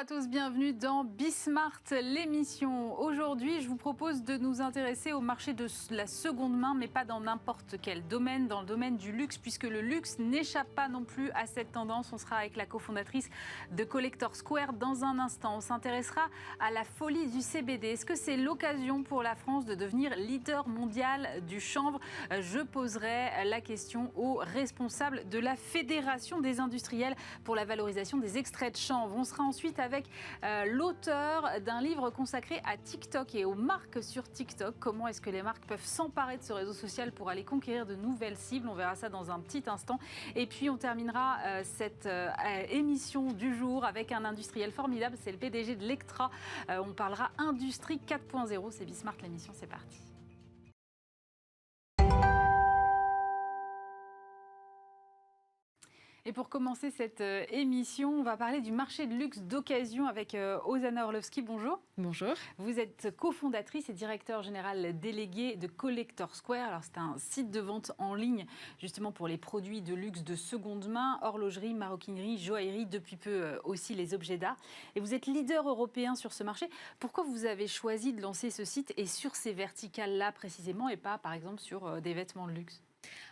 tous, bienvenue dans Bismart, l'émission. Aujourd'hui, je vous propose de nous intéresser au marché de la seconde main, mais pas dans n'importe quel domaine, dans le domaine du luxe, puisque le luxe n'échappe pas non plus à cette tendance. On sera avec la cofondatrice de Collector Square dans un instant. On s'intéressera à la folie du CBD. Est-ce que c'est l'occasion pour la France de devenir leader mondial du chanvre? Je poserai la question aux responsables de la Fédération des industriels pour la valorisation des extraits de chanvre. On sera ensuite avec l'auteur d'un livre consacré à TikTok et aux marques sur TikTok. Comment est-ce que les marques peuvent s'emparer de ce réseau social pour aller conquérir de nouvelles cibles? On verra ça dans un petit instant. Et puis on terminera cette émission du jour avec un industriel formidable. C'est le PDG de Lectra. On parlera Industrie 4.0. C'est Bismart, l'émission, c'est parti. Et pour commencer cette émission, on va parler du marché de luxe d'occasion avec Ozana Orlovski. Bonjour. Bonjour. Vous êtes cofondatrice et directeur général délégué de Collector Square. Alors, c'est un site de vente en ligne justement pour les produits de luxe de seconde main, horlogerie, maroquinerie, joaillerie, depuis peu aussi les objets d'art. Et vous êtes leader européen sur ce marché. Pourquoi vous avez choisi de lancer ce site et sur ces verticales-là précisément et pas par exemple sur des vêtements de luxe ?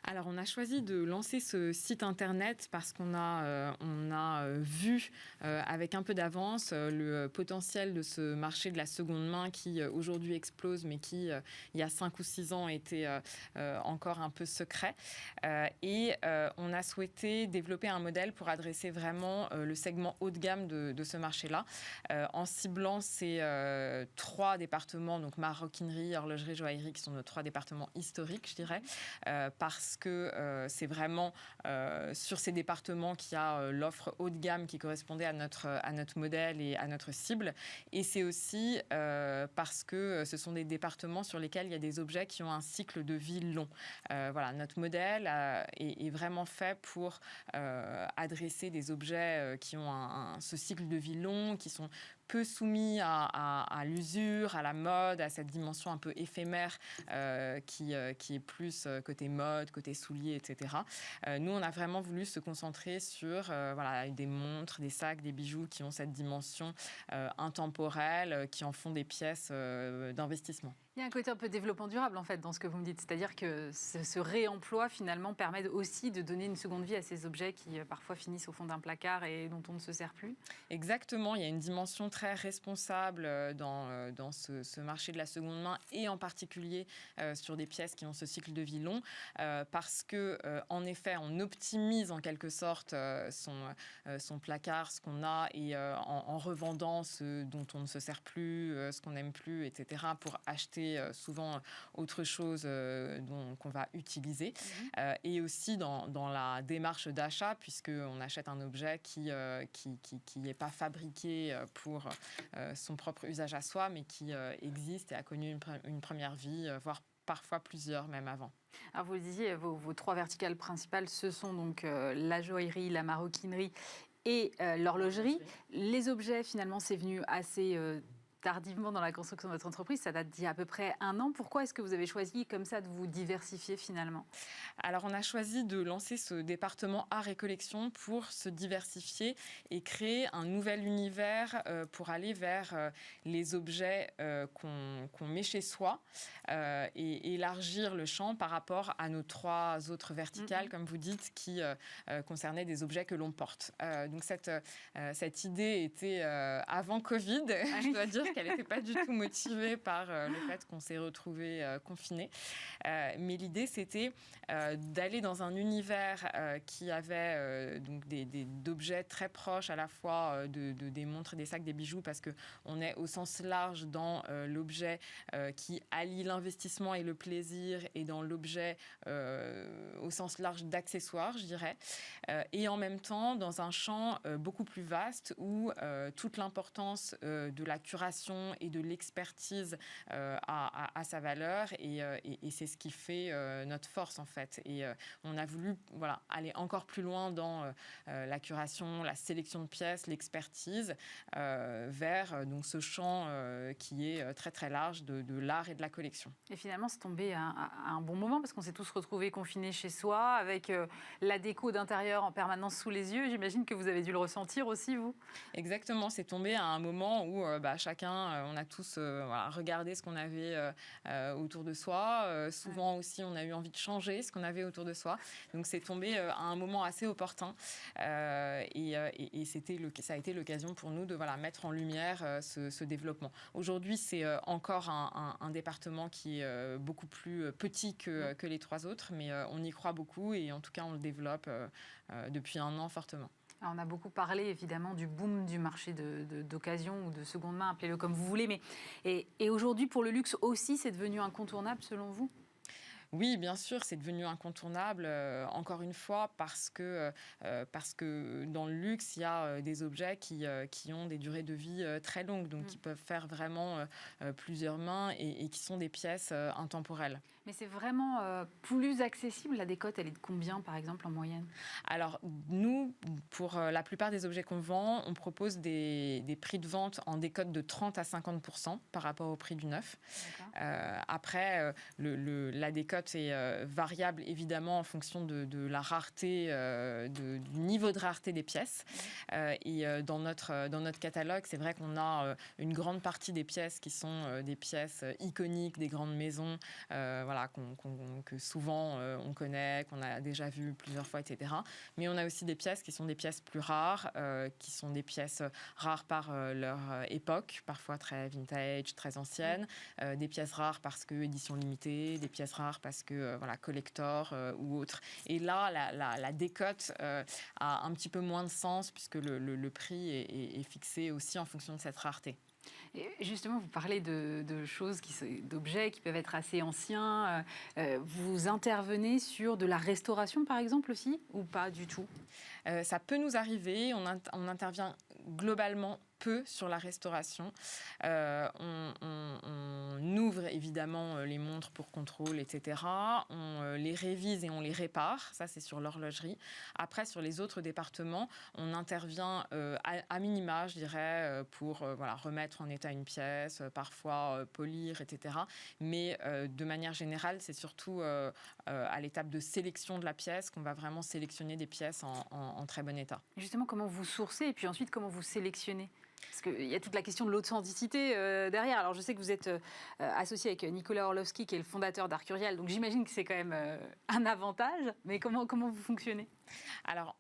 Alors, on a choisi de lancer ce site internet parce qu'on a vu avec un peu d'avance le potentiel de ce marché de la seconde main qui aujourd'hui explose, mais qui, il y a 5 ou 6 ans, était encore un peu secret. Et on a souhaité développer un modèle pour adresser vraiment le segment haut de gamme de ce marché-là, en ciblant ces 3 départements, donc maroquinerie, horlogerie, joaillerie, qui sont nos 3 départements historiques, je dirais, parce que c'est vraiment sur ces départements qu'il y a l'offre haut de gamme qui correspondait à notre modèle et à notre cible. Et c'est aussi parce que ce sont des départements sur lesquels il y a des objets qui ont un cycle de vie long. Voilà, notre modèle est vraiment fait pour adresser des objets qui ont ce cycle de vie long, qui sont peu soumis à l'usure, à la mode, à cette dimension un peu éphémère qui est plus côté mode, côté souliers, etc. Nous, on a vraiment voulu se concentrer sur des montres, des sacs, des bijoux qui ont cette dimension intemporelle, qui en font des pièces d'investissement. Il y a un côté un peu développement durable en fait dans ce que vous me dites, c'est-à-dire que ce réemploi finalement permet aussi de donner une seconde vie à ces objets qui parfois finissent au fond d'un placard et dont on ne se sert plus. Exactement, il y a une dimension très responsable dans ce marché de la seconde main et en particulier sur des pièces qui ont ce cycle de vie long parce que en effet on optimise en quelque sorte son placard, ce qu'on a et en revendant ce dont on ne se sert plus, ce qu'on n'aime plus, etc. pour acheter souvent autre chose qu'on va utiliser. Et aussi dans la démarche d'achat, puisqu'on achète un objet qui n'est pas fabriqué pour son propre usage à soi, mais qui existe et a connu une première vie, voire parfois plusieurs, même avant. Alors vous le disiez, vos 3 verticales principales, ce sont donc la joaillerie, la maroquinerie et l'horlogerie. Les objets, finalement, c'est venu assez tardivement dans la construction de votre entreprise, ça date d'il y a à peu près 1 an. Pourquoi est-ce que vous avez choisi comme ça de vous diversifier finalement ? Alors on a choisi de lancer ce département art et collection pour se diversifier et créer un nouvel univers pour aller vers les objets qu'on met chez soi et élargir le champ par rapport à nos 3 autres verticales, comme vous dites, qui concernaient des objets que l'on porte. Donc cette idée était avant Covid, je dois dire qu'elle n'était pas du tout motivée par le fait qu'on s'est retrouvés confinés. Mais l'idée, c'était d'aller dans un univers qui avait donc d'objets très proches à la fois des montres, des sacs, des bijoux, parce qu'on est au sens large dans l'objet qui allie l'investissement et le plaisir, et dans l'objet au sens large d'accessoires, je dirais. Et en même temps, dans un champ beaucoup plus vaste où toute l'importance de la curation sélection et de l'expertise à sa valeur et c'est ce qui fait notre force en fait. Et on a voulu aller encore plus loin dans la curation, la sélection de pièces, l'expertise vers donc ce champ qui est très très large de l'art et de la collection. Et finalement, c'est tombé à un bon moment parce qu'on s'est tous retrouvés confinés chez soi avec la déco d'intérieur en permanence sous les yeux. J'imagine que vous avez dû le ressentir aussi, vous. Exactement, c'est tombé à un moment où chacun, on a tous regardé ce qu'on avait autour de soi. Souvent aussi, on a eu envie de changer ce qu'on avait autour de soi. Donc c'est tombé à un moment assez opportun et ça a été l'occasion pour nous de mettre en lumière ce développement. Aujourd'hui, c'est encore un département qui est beaucoup plus petit que les 3 autres, mais on y croit beaucoup et en tout cas, on le développe depuis 1 an fortement. Alors, on a beaucoup parlé évidemment du boom du marché d'occasion ou de seconde main, appelez-le comme vous voulez, mais et aujourd'hui pour le luxe aussi, c'est devenu incontournable selon vous ? Oui, bien sûr, c'est devenu incontournable, encore une fois, parce que dans le luxe, il y a des objets qui ont des durées de vie très longues, donc qui peuvent faire vraiment plusieurs mains et qui sont des pièces intemporelles. Mais c'est vraiment plus accessible. La décote, elle est de combien, par exemple, en moyenne ? Alors, nous, pour la plupart des objets qu'on vend, on propose des prix de vente en décote de 30 à 50% par rapport au prix du neuf. Après, la décote est variable, évidemment, en fonction de la rareté, du niveau de rareté des pièces. Et dans notre catalogue, c'est vrai qu'on a une grande partie des pièces qui sont des pièces iconiques des grandes maisons, que souvent on connaît, qu'on a déjà vu plusieurs fois, etc. Mais on a aussi des pièces qui sont des pièces plus rares, qui sont des pièces rares par leur époque, parfois très vintage, très anciennes, des pièces rares parce que édition limitée, des pièces rares parce que collector ou autre. Et là, la décote a un petit peu moins de sens puisque le prix est fixé aussi en fonction de cette rareté. Et justement, vous parlez d'objets qui peuvent être assez anciens. Vous intervenez sur de la restauration, par exemple, aussi, ou pas du tout ? Ça peut nous arriver. On intervient globalement peu sur la restauration. On ouvre évidemment les montres pour contrôle, etc. On les révise et on les répare. Ça, c'est sur l'horlogerie. Après, sur les autres départements, on intervient à minima, je dirais, pour remettre en état une pièce, parfois polir, etc. Mais de manière générale, c'est surtout à l'étape de sélection de la pièce qu'on va vraiment sélectionner des pièces en très bon état. Justement, comment vous sourcez et puis ensuite, comment vous sélectionnez ? Parce qu'il y a toute la question de l'authenticité derrière. Alors, je sais que vous êtes associé avec Nicolas Orlovski, qui est le fondateur d'Arcurial. Donc, j'imagine que c'est quand même un avantage. Mais comment vous fonctionnez ? Alors,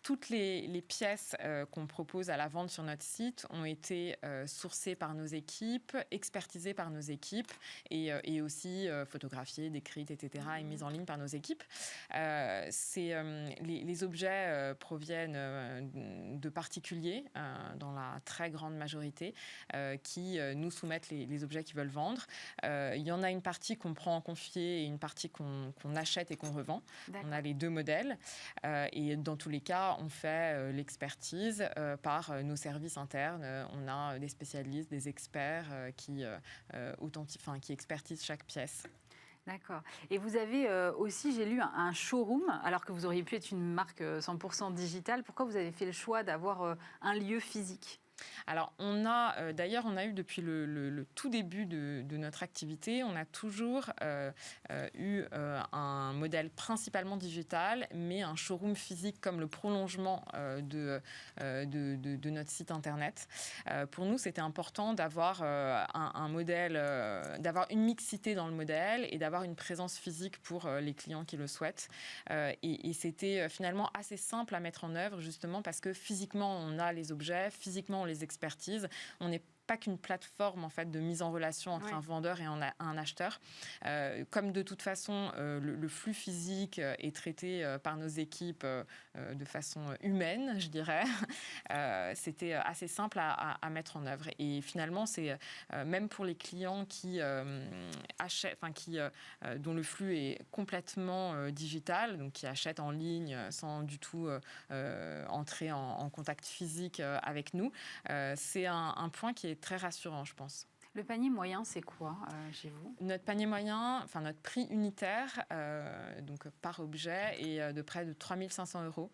toutes les pièces qu'on propose à la vente sur notre site ont été sourcées par nos équipes, expertisées par nos équipes et aussi photographiées, décrites, etc. et mises en ligne par nos équipes. Les objets proviennent de particuliers, dans la très grande majorité, qui nous soumettent les objets qu'ils veulent vendre. Il y en a une partie qu'on prend en confié et une partie qu'on achète et qu'on revend. D'accord. On a les deux modèles et dans tous les cas, on fait l'expertise par nos services internes. On a des spécialistes, des experts qui expertisent chaque pièce. D'accord. Et vous avez aussi, j'ai lu, un showroom, alors que vous auriez pu être une marque 100% digitale. Pourquoi vous avez fait le choix d'avoir un lieu physique ? Alors, on a eu depuis le tout début de notre activité, on a toujours eu un modèle principalement digital, mais un showroom physique comme le prolongement de notre site internet. Pour nous, c'était important d'avoir un modèle, d'avoir une mixité dans le modèle et d'avoir une présence physique pour les clients qui le souhaitent. Et c'était finalement assez simple à mettre en œuvre, justement parce que physiquement, on a les objets, physiquement, on les expertise. On n'est pas qu'une plateforme en fait de mise en relation entre un vendeur et un acheteur. Comme de toute façon le flux physique est traité par nos équipes de façon humaine, je dirais, c'était assez simple à mettre en œuvre. Et finalement, c'est même pour les clients qui achètent, dont le flux est complètement digital, donc qui achètent en ligne sans du tout entrer en contact physique avec nous, c'est un point qui est est très rassurant, je pense. Le panier moyen, c'est quoi chez vous? Notre panier moyen, enfin notre prix unitaire, donc par objet, est de près de 3 500 €.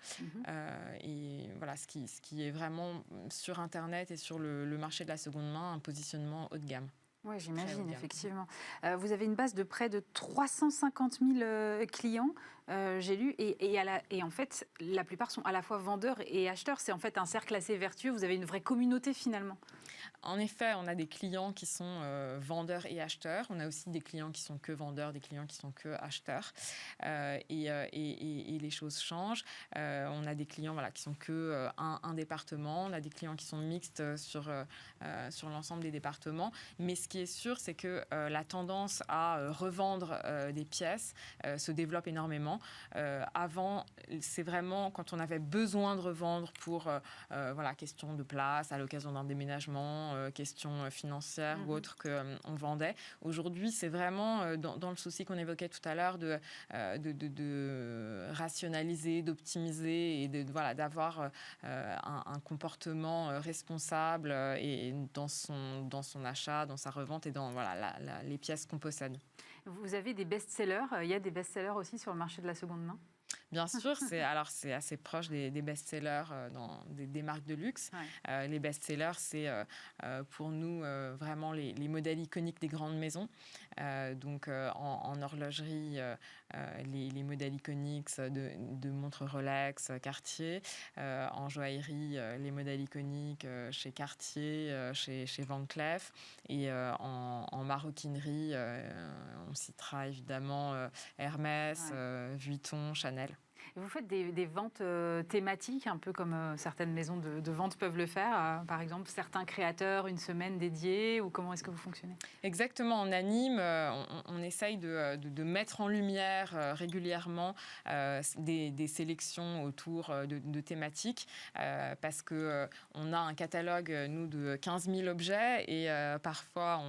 Et voilà, ce qui est vraiment sur Internet et sur le marché de la seconde main, un positionnement haut de gamme. Oui, j'imagine, effectivement. Vous avez une base de près de 350 000 clients, j'ai lu, et en fait, la plupart sont à la fois vendeurs et acheteurs. C'est en fait un cercle assez vertueux. Vous avez une vraie communauté, finalement. En effet, on a des clients qui sont vendeurs et acheteurs. On a aussi des clients qui sont que vendeurs, des clients qui sont que acheteurs. Et les choses changent. On a des clients qui sont que un département. On a des clients qui sont mixtes sur l'ensemble des départements. Mais ce qui est sûr, c'est que la tendance à revendre des pièces se développe énormément. Avant, c'est vraiment quand on avait besoin de revendre pour question de place, à l'occasion d'un déménagement, questions financières ou autres qu'on vendait. Aujourd'hui, c'est vraiment dans le souci qu'on évoquait tout à l'heure de rationaliser, d'optimiser et d'avoir un comportement responsable et dans son achat, dans sa revente et dans les pièces qu'on possède. Vous avez des best-sellers. Il y a des best-sellers aussi sur le marché de la seconde main? Bien sûr, c'est assez proche des best-sellers dans des marques de luxe. Ouais. Les best-sellers, c'est pour nous vraiment les modèles iconiques des grandes maisons. En horlogerie, les modèles iconiques de montres Rolex, Cartier. En joaillerie, les modèles iconiques chez Cartier, chez Van Cleef. Et en maroquinerie, on citera évidemment Hermès, Vuitton, Chanel. Et vous faites des ventes thématiques, un peu comme certaines maisons de vente peuvent le faire, par exemple certains créateurs, une semaine dédiée, ou comment est-ce que vous fonctionnez? Exactement, on anime, on essaye de mettre en lumière régulièrement des sélections autour de thématiques, parce qu'on a un catalogue, nous, de 15 000 objets, et parfois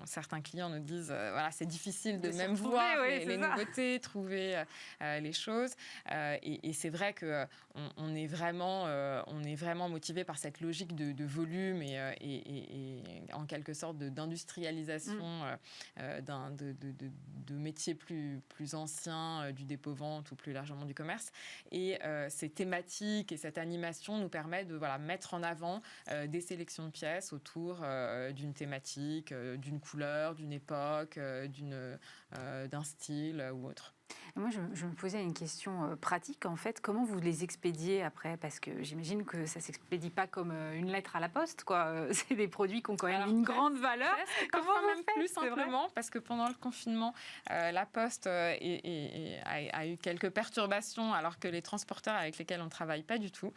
certains clients nous disent c'est difficile de même voir les nouveautés, trouver les choses. Et c'est vrai qu'on est vraiment motivé par cette logique de volume et en quelque sorte d'industrialisation de métiers plus anciens, du dépôt-vente ou plus largement du commerce. Et ces thématiques et cette animation nous permettent de mettre en avant des sélections de pièces autour d'une thématique, d'une couleur, d'une époque, d'un style ou autre. Moi, je me posais une question pratique, en fait. Comment vous les expédiez après? Parce que j'imagine que ça ne s'expédie pas comme une lettre à la poste, quoi. C'est des produits qui ont quand même une grande valeur. Comment même plus simplement, parce que pendant le confinement, la Poste a eu quelques perturbations, alors que les transporteurs avec lesquels on ne travaille pas du tout.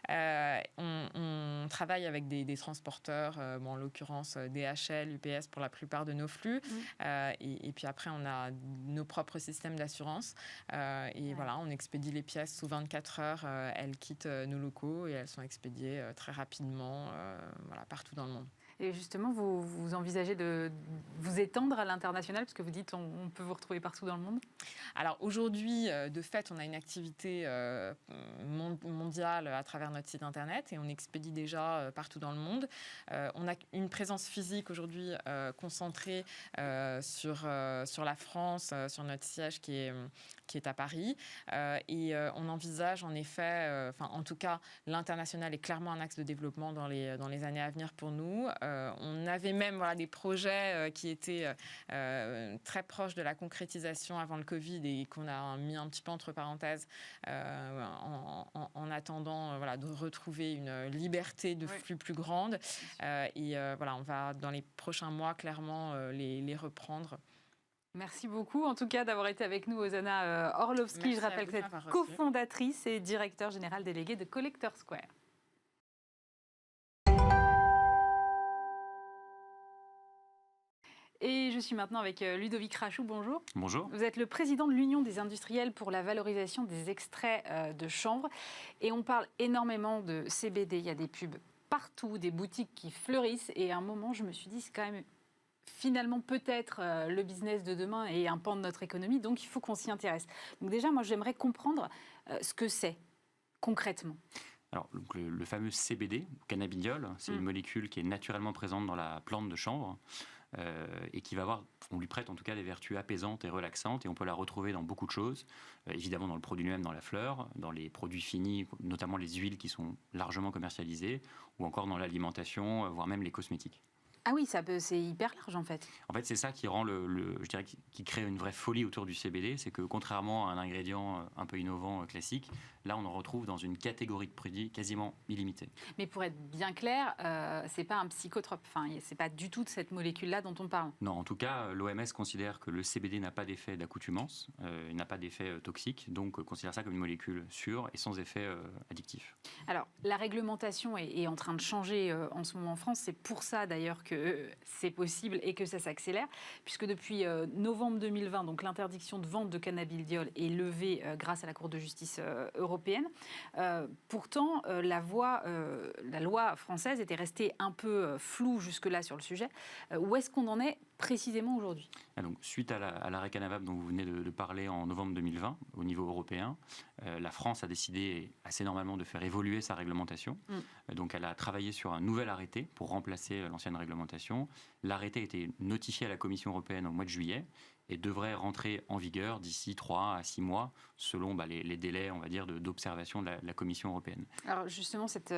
On travaille avec des transporteurs, en l'occurrence DHL, UPS pour la plupart de nos flux. Et puis après, on a nos propres systèmes d'assurance. On expédie les pièces sous 24 heures. Elles quittent nos locaux et elles sont expédiées très rapidement partout dans le monde. Et justement, vous envisagez de vous étendre à l'international, parce que vous dites on peut vous retrouver partout dans le monde? Alors aujourd'hui, de fait, on a une activité mondiale à travers notre site internet et on expédie déjà partout dans le monde. On a une présence physique aujourd'hui concentrée sur la France, sur notre siège qui est à Paris. Et on envisage en effet, en tout cas, l'international est clairement un axe de développement dans les années à venir pour nous. On avait même des projets qui étaient très proches de la concrétisation avant le Covid et qu'on a mis un petit peu entre parenthèses en attendant de retrouver une liberté de flux plus grande. On va dans les prochains mois clairement les reprendre. Merci beaucoup, en tout cas, d'avoir été avec nous, Ozana Orlovski. Merci. Je rappelle que vous êtes cofondatrice et directeur général délégué de Collector Square. Et je suis maintenant avec Ludovic Rachou. Bonjour. Bonjour. Vous êtes le président de l'Union des industriels pour la valorisation des extraits de chanvre. Et on parle énormément de CBD. Il y a des pubs partout, des boutiques qui fleurissent. Et à un moment, je me suis dit, c'est quand même finalement peut-être le business de demain et un pan de notre économie. Donc, il faut qu'on s'y intéresse. Donc déjà, moi, j'aimerais comprendre ce que c'est concrètement. Alors, donc, le fameux CBD, cannabidiol, c'est une molécule qui est naturellement présente dans la plante de chanvre et qui va avoir, on lui prête en tout cas des vertus apaisantes et relaxantes, et on peut la retrouver dans beaucoup de choses, évidemment dans le produit lui-même, dans la fleur, dans les produits finis, notamment les huiles qui sont largement commercialisées, ou encore dans l'alimentation, voire même les cosmétiques. Ah oui, c'est hyper large en fait. En fait, c'est ça qui rend je dirais, qui crée une vraie folie autour du CBD, c'est que contrairement à un ingrédient un peu innovant classique, là on en retrouve dans une catégorie de produits quasiment illimitée. Mais pour être bien clair, c'est pas un psychotrope, enfin, c'est pas du tout de cette molécule-là dont on parle. Non, en tout cas, l'OMS considère que le CBD n'a pas d'effet d'accoutumance, il n'a pas d'effet toxique, donc considère ça comme une molécule sûre et sans effet addictif. Alors, la réglementation est en train de changer en ce moment en France, c'est pour ça d'ailleurs que c'est possible et que ça s'accélère, puisque depuis novembre 2020, donc l'interdiction de vente de cannabidiol est levée grâce à la Cour de justice européenne. Pourtant, la loi française était restée un peu floue jusque-là sur le sujet. Où est-ce qu'on en est précisément aujourd'hui ? Donc, suite à l'arrêt Canavap dont vous venez de parler en novembre 2020, au niveau européen, la France a décidé assez normalement de faire évoluer sa réglementation. Donc elle a travaillé sur un nouvel arrêté pour remplacer l'ancienne réglementation. L'arrêté a été notifié à la Commission européenne au mois de juillet et devrait rentrer en vigueur d'ici 3 à 6 mois, selon les délais, on va dire, d'observation de la Commission européenne. Alors justement, cet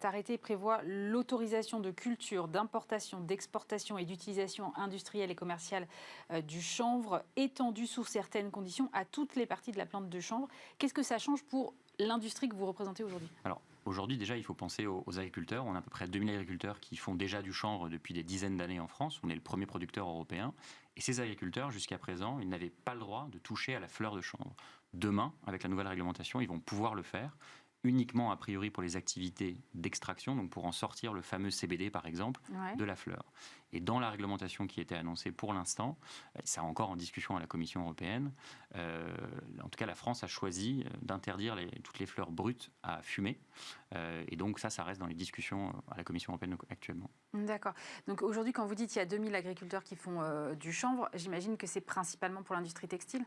arrêté prévoit l'autorisation de culture, d'importation, d'exportation et d'utilisation industrielle et commerciale du chanvre, étendue sous certaines conditions à toutes les parties de la plante de chanvre. Qu'est-ce que ça change pour l'industrie que vous représentez aujourd'hui ? Alors, aujourd'hui, déjà, il faut penser aux agriculteurs. On a à peu près 2000 agriculteurs qui font déjà du chanvre depuis des dizaines d'années en France. On est le premier producteur européen. Et ces agriculteurs, jusqu'à présent, ils n'avaient pas le droit de toucher à la fleur de chanvre. Demain, avec la nouvelle réglementation, ils vont pouvoir le faire, uniquement a priori pour les activités d'extraction, donc pour en sortir le fameux CBD par exemple, de la fleur. Et dans la réglementation qui était annoncée pour l'instant, c'est encore en discussion à la Commission européenne, en tout cas la France a choisi d'interdire toutes les fleurs brutes à fumer, et donc ça reste dans les discussions à la Commission européenne actuellement. D'accord. Donc aujourd'hui, quand vous dites qu'il y a 2000 agriculteurs qui font du chanvre, j'imagine que c'est principalement pour l'industrie textile ?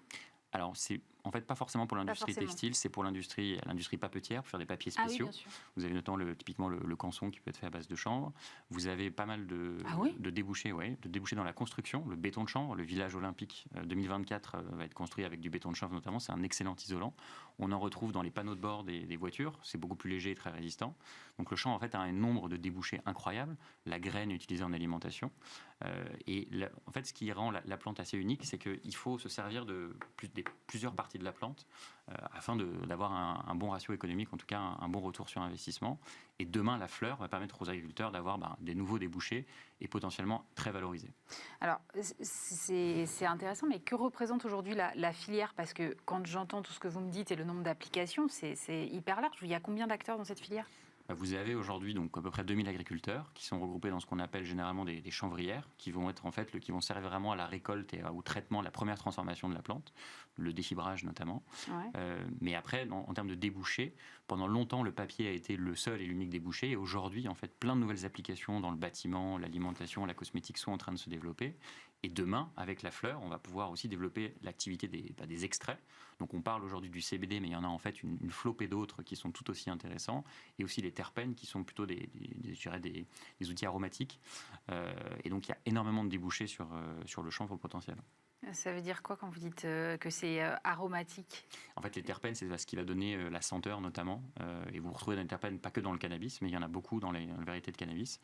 Alors, c'est en fait pas forcément pour l'industrie textile, c'est pour l'industrie papetière, pour faire des papiers spéciaux. Ah oui, vous avez notamment typiquement le canson qui peut être fait à base de chanvre. Vous avez pas mal de débouchés, dans la construction, le béton de chanvre. Le village olympique 2024 va être construit avec du béton de chanvre notamment. C'est un excellent isolant. On en retrouve dans les panneaux de bord des voitures. C'est beaucoup plus léger et très résistant. Donc le chanvre en fait a un nombre de débouchés incroyable. La graine utilisée en alimentation. En fait, ce qui rend la plante assez unique, c'est qu'il faut se servir de plusieurs parties de la plante afin d'avoir un bon ratio économique, en tout cas un bon retour sur investissement. Et demain, la fleur va permettre aux agriculteurs d'avoir des nouveaux débouchés et potentiellement très valorisés. Alors, c'est intéressant, mais que représente aujourd'hui la filière ? Parce que quand j'entends tout ce que vous me dites et le nombre d'applications, c'est hyper large. Il y a combien d'acteurs dans cette filière ? Vous avez aujourd'hui donc à peu près 2000 agriculteurs qui sont regroupés dans ce qu'on appelle généralement des chanvrières, qui vont être en fait qui vont servir vraiment à la récolte et au traitement, la première transformation de la plante, le défibrage notamment. Mais après, en termes de débouchés, pendant longtemps le papier a été le seul et l'unique débouché, et aujourd'hui en fait plein de nouvelles applications dans le bâtiment, l'alimentation, la cosmétique sont en train de se développer. Et demain, avec la fleur, on va pouvoir aussi développer l'activité des extraits. Donc on parle aujourd'hui du CBD, mais il y en a en fait une flopée d'autres qui sont tout aussi intéressants. Et aussi les terpènes qui sont plutôt des outils aromatiques. Et donc il y a énormément de débouchés sur le chanvre potentiel. Ça veut dire quoi quand vous dites que c'est aromatique ? En fait, les terpènes, c'est ce qui va donner la senteur notamment. Et vous retrouvez des terpènes pas que dans le cannabis, mais il y en a beaucoup dans les variétés de cannabis.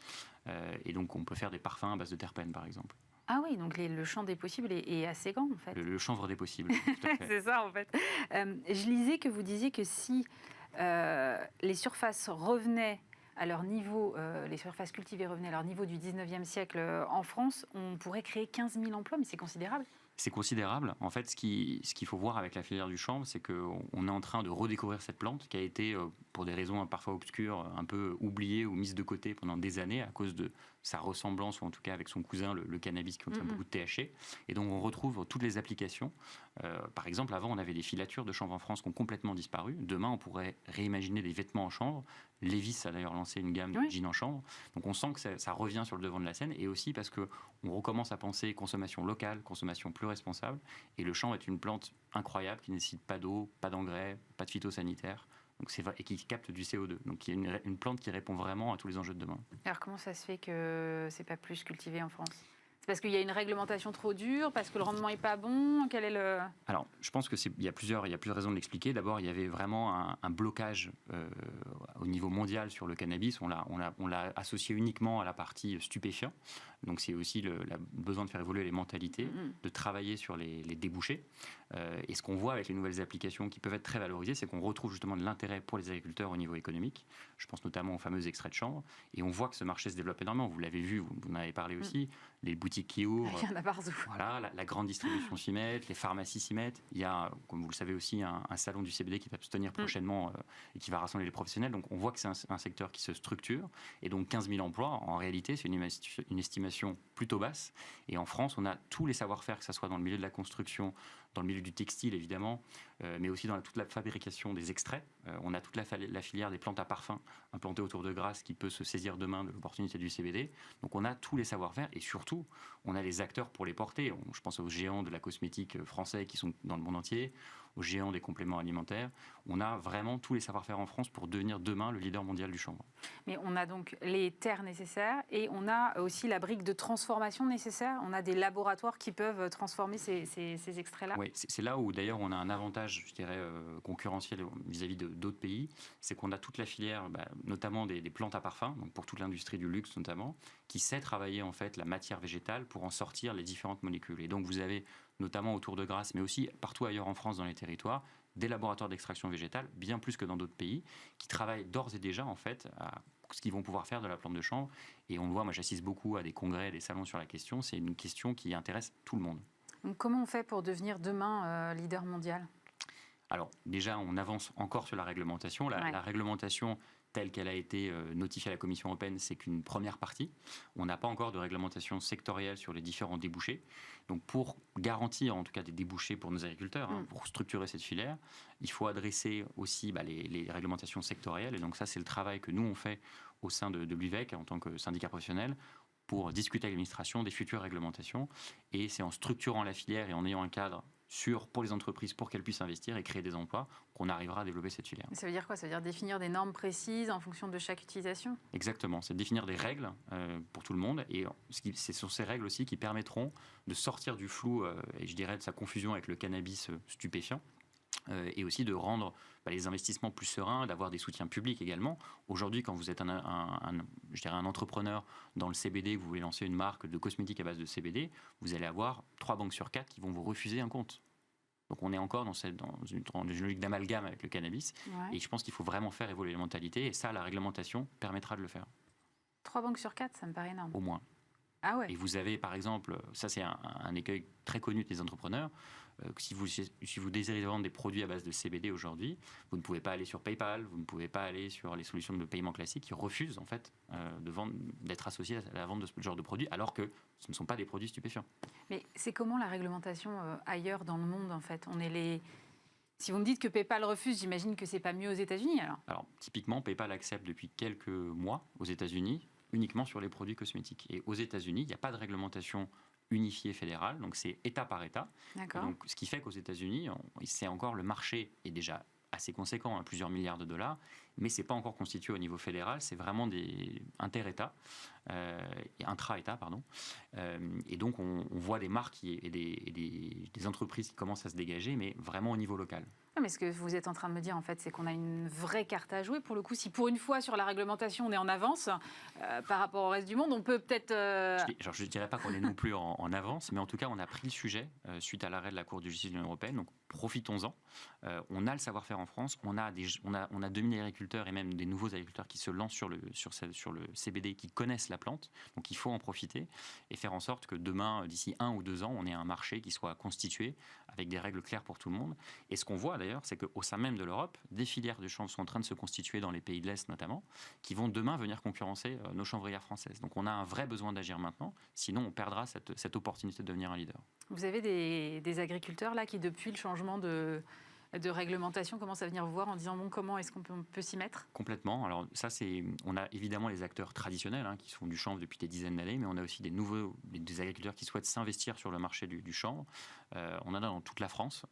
Et donc on peut faire des parfums à base de terpènes par exemple. Ah oui, donc le champ des possibles est assez grand, en fait. Le chanvre des possibles, tout à fait. C'est ça, en fait. Je lisais que vous disiez que si les surfaces revenaient à leur niveau, les surfaces cultivées revenaient à leur niveau du 19e siècle en France, on pourrait créer 15 000 emplois, mais c'est considérable. C'est considérable. En fait, ce qu'il faut voir avec la filière du chanvre, c'est qu'on est en train de redécouvrir cette plante qui a été, pour des raisons parfois obscures, un peu oubliée ou mise de côté pendant des années à cause de sa ressemblance, ou en tout cas avec son cousin, le cannabis, qui contient beaucoup de THC. Et donc, on retrouve toutes les applications. Par exemple, avant, on avait des filatures de chanvre en France qui ont complètement disparu. Demain, on pourrait réimaginer des vêtements en chanvre. Levi's a d'ailleurs lancé une gamme de jeans en chanvre. Donc, on sent que ça revient sur le devant de la scène. Et aussi parce qu'on recommence à penser consommation locale, consommation plus responsable. Et le chanvre est une plante incroyable qui ne nécessite pas d'eau, pas d'engrais, pas de phytosanitaire. Donc et qui capte du CO2. Donc il y a une plante qui répond vraiment à tous les enjeux de demain. Alors comment ça se fait que c'est pas plus cultivé en France ? C'est parce qu'il y a une réglementation trop dure, parce que le rendement est pas bon. Quel est le... Alors, je pense qu'il y a plusieurs raisons de l'expliquer. D'abord, il y avait vraiment un blocage au niveau mondial sur le cannabis. On l'a associé uniquement à la partie stupéfiant. Donc, c'est aussi le besoin de faire évoluer les mentalités, de travailler sur les débouchés. Et ce qu'on voit avec les nouvelles applications qui peuvent être très valorisées, c'est qu'on retrouve justement de l'intérêt pour les agriculteurs au niveau économique. Je pense notamment aux fameux extraits de chanvre. Et on voit que ce marché se développe énormément. Vous l'avez vu, vous en avez parlé aussi. Les boutiques qui ouvrent. Il y en a partout. Voilà, la grande distribution s'y met, les pharmacies s'y mettent. Il y a, comme vous le savez aussi, un salon du CBD qui va se tenir prochainement et qui va rassembler les professionnels. Donc on voit que c'est un secteur qui se structure. Et donc 15 000 emplois, en réalité, c'est une estimation plutôt basse. Et en France, on a tous les savoir-faire, que ce soit dans le milieu de la construction, dans le milieu du textile évidemment, mais aussi dans toute la fabrication des extraits. On a toute la filière des plantes à parfum implantées autour de Grasse qui peut se saisir demain de l'opportunité du CBD. Donc on a tous les savoir-faire et surtout, on a les acteurs pour les porter. Je pense aux géants de la cosmétique français qui sont dans le monde entier, aux géants des compléments alimentaires. On a vraiment tous les savoir-faire en France pour devenir demain le leader mondial du chanvre. Mais on a donc les terres nécessaires et on a aussi la brique de transformation nécessaire. On a des laboratoires qui peuvent transformer ces extraits-là. Oui, c'est là où d'ailleurs on a un avantage, je dirais, concurrentiel vis-à-vis d'autres pays. C'est qu'on a toute la filière, notamment des plantes à parfum, donc pour toute l'industrie du luxe notamment, qui sait travailler en fait la matière végétale pour en sortir les différentes molécules. Et donc vous avez notamment autour de Grasse, mais aussi partout ailleurs en France dans les territoires, des laboratoires d'extraction végétale, bien plus que dans d'autres pays, qui travaillent d'ores et déjà en fait à ce qu'ils vont pouvoir faire de la plante de chanvre. Et on le voit, moi j'assiste beaucoup à des congrès, des salons sur la question. C'est une question qui intéresse tout le monde. Donc comment on fait pour devenir demain leader mondial ? Alors déjà, on avance encore sur la réglementation. La réglementation telle qu'elle a été notifiée à la Commission européenne, c'est qu'une première partie. On n'a pas encore de réglementation sectorielle sur les différents débouchés. Donc pour garantir en tout cas des débouchés pour nos agriculteurs, pour structurer cette filière, il faut adresser aussi les réglementations sectorielles. Et donc ça, c'est le travail que nous, on fait au sein de l'UVEC en tant que syndicat professionnel pour discuter avec l'administration des futures réglementations. Et c'est en structurant la filière et en ayant un cadre pour les entreprises, pour qu'elles puissent investir et créer des emplois, qu'on arrivera à développer cette filière. Ça veut dire quoi ? Ça veut dire définir des normes précises en fonction de chaque utilisation ? Exactement, c'est définir des règles pour tout le monde. Et ce sont ces règles aussi qui permettront de sortir du flou, et je dirais de sa confusion avec le cannabis stupéfiant, et aussi de rendre les investissements plus sereins, d'avoir des soutiens publics également. Aujourd'hui, quand vous êtes un entrepreneur dans le CBD, que vous voulez lancer une marque de cosmétiques à base de CBD, vous allez avoir 3 banques sur 4 qui vont vous refuser un compte. Donc on est encore dans une logique d'amalgame avec le cannabis. Ouais. Et je pense qu'il faut vraiment faire évoluer les mentalités. Et ça, la réglementation permettra de le faire. 3 banques sur 4, ça me paraît énorme. Au moins. Ah ouais. Et vous avez, par exemple, ça c'est un écueil très connu des entrepreneurs, si vous désirez vendre des produits à base de CBD aujourd'hui, vous ne pouvez pas aller sur PayPal, vous ne pouvez pas aller sur les solutions de paiement classiques qui refusent en fait d'être associés à la vente de ce genre de produits, alors que ce ne sont pas des produits stupéfiants. Mais c'est comment la réglementation ailleurs dans le monde en fait ? Si vous me dites que PayPal refuse, j'imagine que c'est pas mieux aux États-Unis alors ? Alors typiquement, PayPal accepte depuis quelques mois aux États-Unis uniquement sur les produits cosmétiques. Et aux États-Unis, il n'y a pas de réglementation unifiée fédérale, donc c'est État par État. D'accord. Donc, ce qui fait qu'aux États-Unis, c'est encore le marché est déjà assez conséquent, plusieurs milliards de dollars, mais c'est pas encore constitué au niveau fédéral, c'est vraiment des inter-États, intra-États, pardon. Et donc on voit des marques et des entreprises qui commencent à se dégager, mais vraiment au niveau local. Mais ce que vous êtes en train de me dire, en fait, c'est qu'on a une vraie carte à jouer. Pour le coup, si pour une fois, sur la réglementation, on est en avance par rapport au reste du monde, on peut peut-être... Je ne dirais pas qu'on est non plus en avance, mais en tout cas, on a pris le sujet suite à l'arrêt de la Cour de justice de l'Union européenne. Donc, profitons-en. On a le savoir-faire en France. On a 2000 agriculteurs et même des nouveaux agriculteurs qui se lancent sur le CBD, qui connaissent la plante. Donc, il faut en profiter et faire en sorte que demain, d'ici 1 ou 2 ans, on ait un marché qui soit constitué avec des règles claires pour tout le monde. Et ce qu'on voit d'ailleurs, c'est qu'au sein même de l'Europe, des filières de chanvre sont en train de se constituer dans les pays de l'Est notamment, qui vont demain venir concurrencer nos chanvrières françaises. Donc on a un vrai besoin d'agir maintenant, sinon on perdra cette opportunité de devenir un leader. Vous avez des agriculteurs là qui, depuis le changement de de réglementation commencent à venir voir en disant bon, comment est-ce qu'on peut s'y mettre? Complètement. Alors ça, on a évidemment les acteurs traditionnels qui font du chanvre depuis des dizaines d'années, mais on a aussi des agriculteurs qui souhaitent s'investir sur le marché du chanvre. On en a dans toute la France.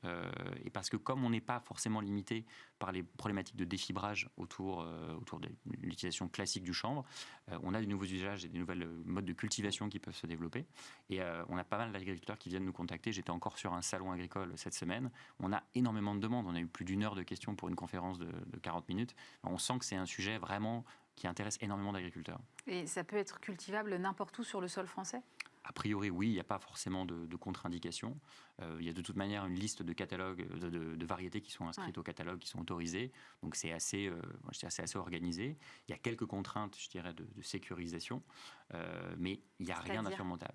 Et parce que comme on n'est pas forcément limité par les problématiques de défibrage autour de l'utilisation classique du chanvre, on a des nouveaux usages et des nouvelles modes de cultivation qui peuvent se développer. Et on a pas mal d'agriculteurs qui viennent nous contacter. J'étais encore sur un salon agricole cette semaine. On a énormément de demandes. On a eu plus d'1 heure de questions pour une conférence de 40 minutes. On sent que c'est un sujet vraiment qui intéresse énormément d'agriculteurs. Et ça peut être cultivable n'importe où sur le sol français? A priori, oui, il n'y a pas forcément de contre-indication. Il y a de toute manière une liste de catalogues, de variétés qui sont inscrites au catalogue, qui sont autorisées. Donc c'est assez organisé. Il y a quelques contraintes, je dirais, de sécurisation, mais il n'y a rien d'insurmontable.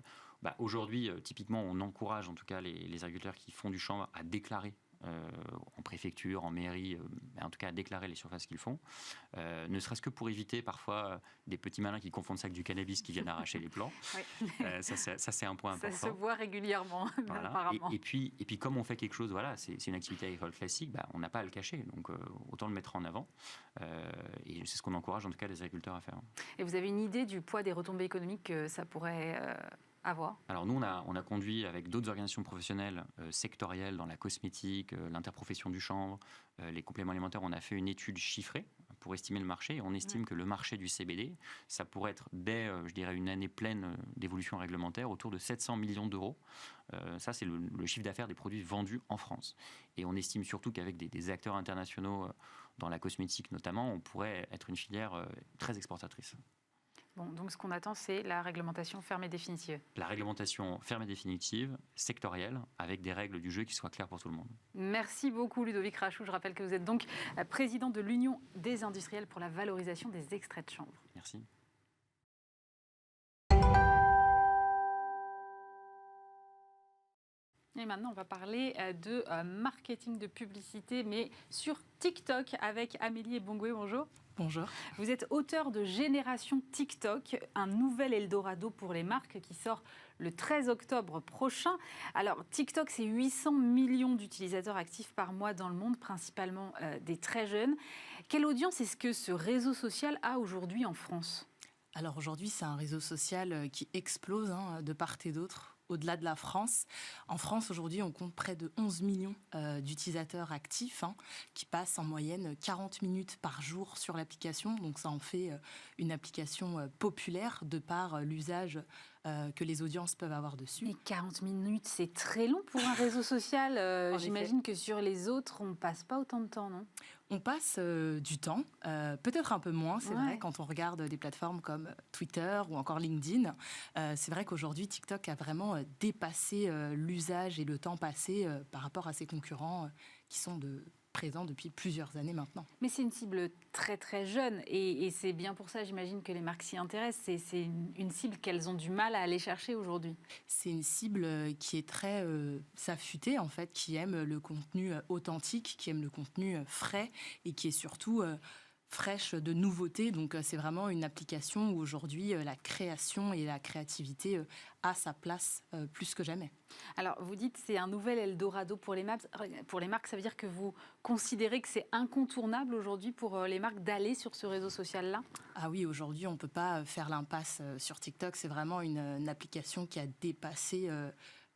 Aujourd'hui, typiquement, on encourage en tout cas les agriculteurs qui font du chanvre à déclarer en préfecture, en mairie, en tout cas à déclarer les surfaces qu'ils font, ne serait-ce que pour éviter parfois des petits malins qui confondent ça avec du cannabis qui viennent arracher les plants. Oui. Ça c'est un point important. Ça se voit régulièrement, voilà. apparemment. Et puis comme on fait quelque chose, voilà, c'est une activité agricole classique, on n'a pas à le cacher, donc autant le mettre en avant. Et c'est ce qu'on encourage en tout cas les agriculteurs à faire. Et vous avez une idée du poids des retombées économiques que ça pourrait avoir? Alors nous, on a conduit avec d'autres organisations professionnelles sectorielles dans la cosmétique, l'interprofession du chanvre, les compléments alimentaires. On a fait une étude chiffrée pour estimer le marché. On estime que le marché du CBD, ça pourrait être dès, je dirais, une année pleine d'évolution réglementaire, autour de 700 millions d'euros. Ça, c'est le chiffre d'affaires des produits vendus en France. Et on estime surtout qu'avec des acteurs internationaux dans la cosmétique notamment, on pourrait être une filière très exportatrice. Bon, donc ce qu'on attend, c'est la réglementation ferme et définitive. La réglementation ferme et définitive, sectorielle, avec des règles du jeu qui soient claires pour tout le monde. Merci beaucoup Ludovic Rachou. Je rappelle que vous êtes donc président de l'Union des industriels pour la valorisation des extraits de chanvre. Merci. Et maintenant, on va parler de marketing de publicité, mais sur TikTok avec Amélie Ebongwe. Bonjour. Bonjour. Vous êtes auteur de Génération TikTok, un nouvel Eldorado pour les marques qui sort le 13 octobre prochain. Alors, TikTok, c'est 800 millions d'utilisateurs actifs par mois dans le monde, principalement des très jeunes. Quelle audience est-ce que ce réseau social a aujourd'hui en France ? Alors aujourd'hui, c'est un réseau social qui explose de part et d'autre. Au-delà de la France. En France, aujourd'hui, on compte près de 11 millions d'utilisateurs actifs qui passent en moyenne 40 minutes par jour sur l'application. Donc ça en fait une application populaire de par l'usage que les audiences peuvent avoir dessus. Mais 40 minutes, c'est très long pour un réseau social. J'imagine que sur les autres, on ne passe pas autant de temps, non ? On passe du temps, peut-être un peu moins, c'est vrai, quand on regarde des plateformes comme Twitter ou encore LinkedIn. C'est vrai qu'aujourd'hui, TikTok a vraiment dépassé l'usage et le temps passé par rapport à ses concurrents qui sont présents depuis plusieurs années maintenant. Mais c'est une cible très très jeune et c'est bien pour ça, j'imagine, que les marques s'y intéressent. C'est une cible qu'elles ont du mal à aller chercher aujourd'hui. C'est une cible qui est très affûtée, en fait, qui aime le contenu authentique, qui aime le contenu frais et qui est surtout fraîche de nouveautés. Donc c'est vraiment une application où aujourd'hui la création et la créativité a sa place plus que jamais. Alors vous dites c'est un nouvel Eldorado pour les marques. Ça veut dire que vous considérez que c'est incontournable aujourd'hui pour les marques d'aller sur ce réseau social-là ? Ah oui, aujourd'hui on ne peut pas faire l'impasse sur TikTok. C'est vraiment une application qui a dépassé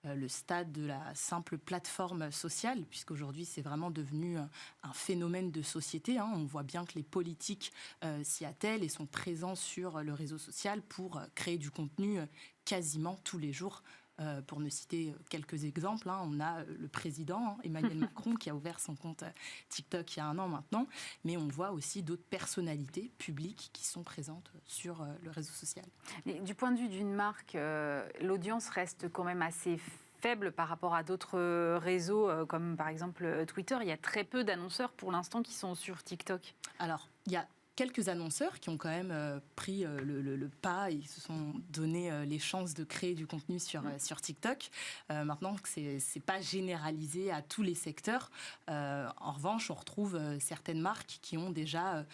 le stade de la simple plateforme sociale, puisqu'aujourd'hui c'est vraiment devenu un phénomène de société. On voit bien que les politiques s'y attellent et sont présents sur le réseau social pour créer du contenu quasiment tous les jours. Pour ne citer quelques exemples, on a le président Emmanuel Macron qui a ouvert son compte TikTok il y a 1 an maintenant, mais on voit aussi d'autres personnalités publiques qui sont présentes sur le réseau social. Mais du point de vue d'une marque, l'audience reste quand même assez faible par rapport à d'autres réseaux comme par exemple Twitter. Il y a très peu d'annonceurs pour l'instant qui sont sur TikTok. Alors, il y a quelques annonceurs qui ont quand même pris le pas et se sont donné les chances de créer du contenu sur TikTok. Maintenant, c'est pas généralisé à tous les secteurs. En revanche, on retrouve certaines marques qui ont déjà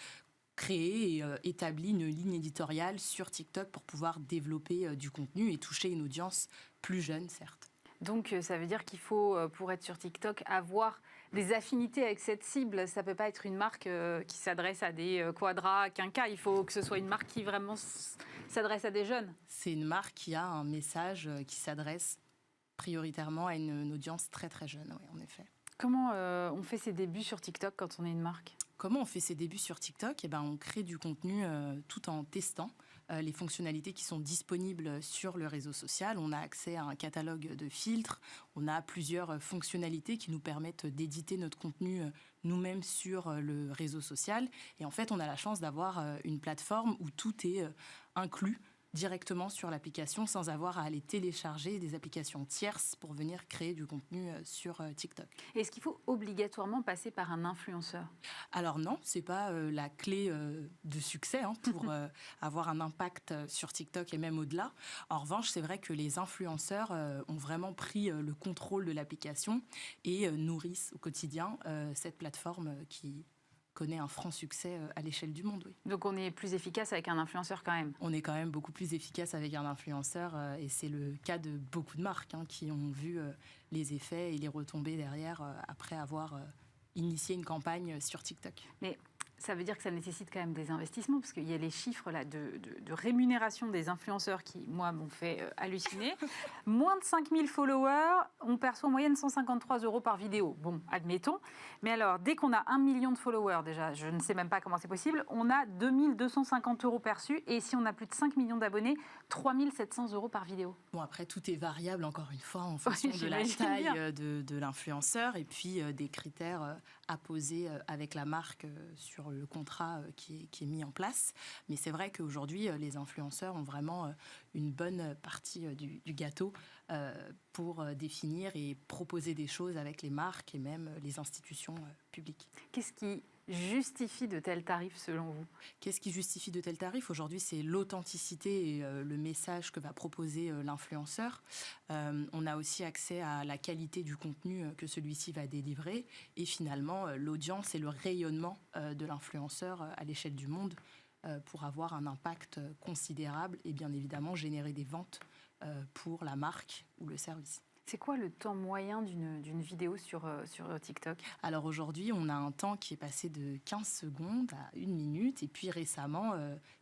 créé et établi une ligne éditoriale sur TikTok pour pouvoir développer du contenu et toucher une audience plus jeune, certes. Donc, ça veut dire qu'il faut, pour être sur TikTok, avoir des affinités avec cette cible. Ça ne peut pas être une marque qui s'adresse à des quadras, quinquas. Il faut que ce soit une marque qui vraiment s'adresse à des jeunes. C'est une marque qui a un message qui s'adresse prioritairement à une audience très très jeune, oui, en effet. Comment on fait ses débuts sur TikTok quand on est une marque ? Comment on fait ses débuts sur TikTok ? On crée du contenu tout en testant les fonctionnalités qui sont disponibles sur le réseau social. On a accès à un catalogue de filtres, on a plusieurs fonctionnalités qui nous permettent d'éditer notre contenu nous-mêmes sur le réseau social. Et en fait, on a la chance d'avoir une plateforme où tout est inclus directement sur l'application sans avoir à aller télécharger des applications tierces pour venir créer du contenu sur TikTok. Est-ce qu'il faut obligatoirement passer par un influenceur ? Alors non, c'est pas la clé de succès pour avoir un impact sur TikTok et même au-delà. En revanche, c'est vrai que les influenceurs ont vraiment pris le contrôle de l'application et nourrissent au quotidien cette plateforme qui connaît un franc succès à l'échelle du monde. Oui. Donc on est plus efficace avec un influenceur quand même. On est quand même beaucoup plus efficace avec un influenceur et c'est le cas de beaucoup de marques qui ont vu les effets et les retombées derrière après avoir initié une campagne sur TikTok. Mais ça veut dire que ça nécessite quand même des investissements, parce qu'il y a les chiffres là, de rémunération des influenceurs qui, moi, m'ont fait halluciner. Moins de 5000 followers, on perçoit en moyenne 153 € par vidéo. Bon, admettons. Mais alors, dès qu'on a 1 million de followers, déjà, je ne sais même pas comment c'est possible, on a 2250 € perçus. Et si on a plus de 5 millions d'abonnés, 3700 € par vidéo. Bon, après, tout est variable, encore une fois, en fonction de la taille de l'influenceur et puis des critères à poser avec la marque sur le contrat qui est mis en place. Mais c'est vrai qu'aujourd'hui, les influenceurs ont vraiment une bonne partie du gâteau pour définir et proposer des choses avec les marques et même les institutions publiques. Qu'est-ce qui justifie de tels tarifs selon vous ? Qu'est-ce qui justifie de tels tarifs ? Aujourd'hui, c'est l'authenticité et le message que va proposer l'influenceur. On a aussi accès à la qualité du contenu que celui-ci va délivrer et finalement l'audience et le rayonnement de l'influenceur à l'échelle du monde pour avoir un impact considérable et bien évidemment générer des ventes pour la marque ou le service. C'est quoi le temps moyen d'une vidéo sur TikTok ? Alors aujourd'hui, on a un temps qui est passé de 15 secondes à 1 minute. Et puis récemment,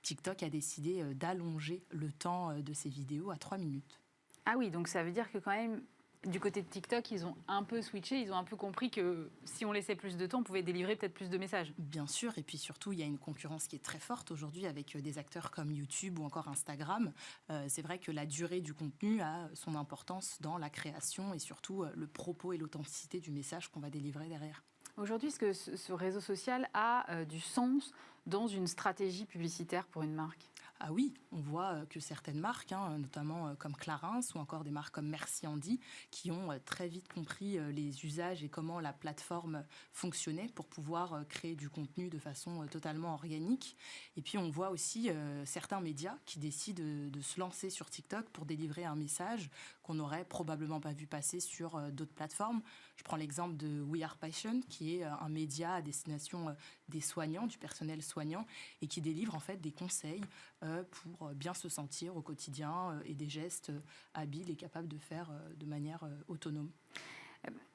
TikTok a décidé d'allonger le temps de ces vidéos à 3 minutes. Ah oui, donc ça veut dire que quand même, du côté de TikTok, ils ont un peu switché, ils ont un peu compris que si on laissait plus de temps, on pouvait délivrer peut-être plus de messages. Bien sûr, et puis surtout, il y a une concurrence qui est très forte aujourd'hui avec des acteurs comme YouTube ou encore Instagram. C'est vrai que la durée du contenu a son importance dans la création et surtout le propos et l'authenticité du message qu'on va délivrer derrière. Aujourd'hui, est-ce que ce réseau social a du sens dans une stratégie publicitaire pour une marque ? Ah oui, on voit que certaines marques, notamment comme Clarins ou encore des marques comme Merci Andy, qui ont très vite compris les usages et comment la plateforme fonctionnait pour pouvoir créer du contenu de façon totalement organique. Et puis on voit aussi certains médias qui décident de se lancer sur TikTok pour délivrer un message qu'on n'aurait probablement pas vu passer sur d'autres plateformes. Je prends l'exemple de We Are Patient, qui est un média à destination des soignants, du personnel soignant, et qui délivre en fait des conseils pour bien se sentir au quotidien et des gestes habiles et capables de faire de manière autonome.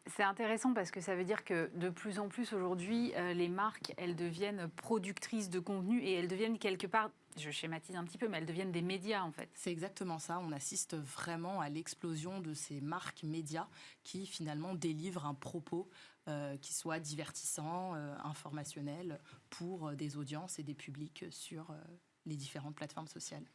C'est intéressant parce que ça veut dire que de plus en plus aujourd'hui, les marques, elles deviennent productrices de contenu et elles deviennent quelque part, je schématise un petit peu, mais elles deviennent des médias en fait. C'est exactement ça. On assiste vraiment à l'explosion de ces marques médias qui finalement délivrent un propos qui soit divertissant, informationnel pour des audiences et des publics sur les différentes plateformes sociales.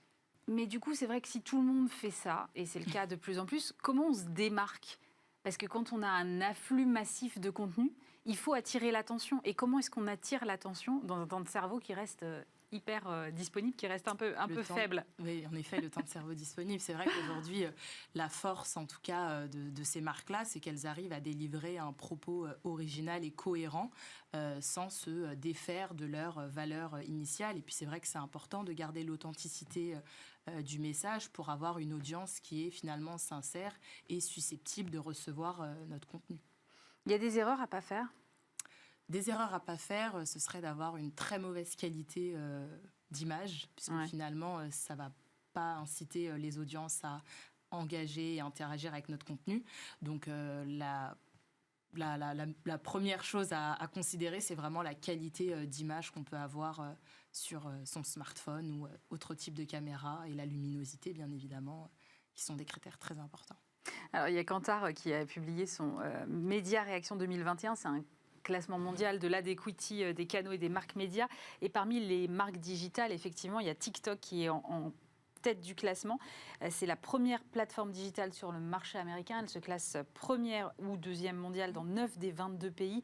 Mais du coup, c'est vrai que si tout le monde fait ça, et c'est le cas de plus en plus, comment on se démarque ? Parce que quand on a un afflux massif de contenu, il faut attirer l'attention. Et comment est-ce qu'on attire l'attention dans un temps de cerveau qui reste hyper disponible, qui reste un peu faible ? Oui, en effet, le temps de cerveau disponible. C'est vrai qu'aujourd'hui, la force, en tout cas, de ces marques-là, c'est qu'elles arrivent à délivrer un propos original et cohérent sans se défaire de leur valeur initiale. Et puis, c'est vrai que c'est important de garder l'authenticité du message pour avoir une audience qui est finalement sincère et susceptible de recevoir notre contenu. Il y a des erreurs à ne pas faire ? Des erreurs à ne pas faire, ce serait d'avoir une très mauvaise qualité d'image, puisque finalement, ça ne va pas inciter les audiences à engager et interagir avec notre contenu. Donc la première chose à considérer, c'est vraiment la qualité d'image qu'on peut avoir sur son smartphone ou autre type de caméra, et la luminosité, bien évidemment, qui sont des critères très importants. Alors, il y a Kantar qui a publié son Média Réaction 2021. C'est un classement mondial de l'adéquity des canaux et des marques médias. Et parmi les marques digitales, effectivement, il y a TikTok qui est en tête du classement. C'est la première plateforme digitale sur le marché américain. Elle se classe première ou deuxième mondiale dans 9 des 22 pays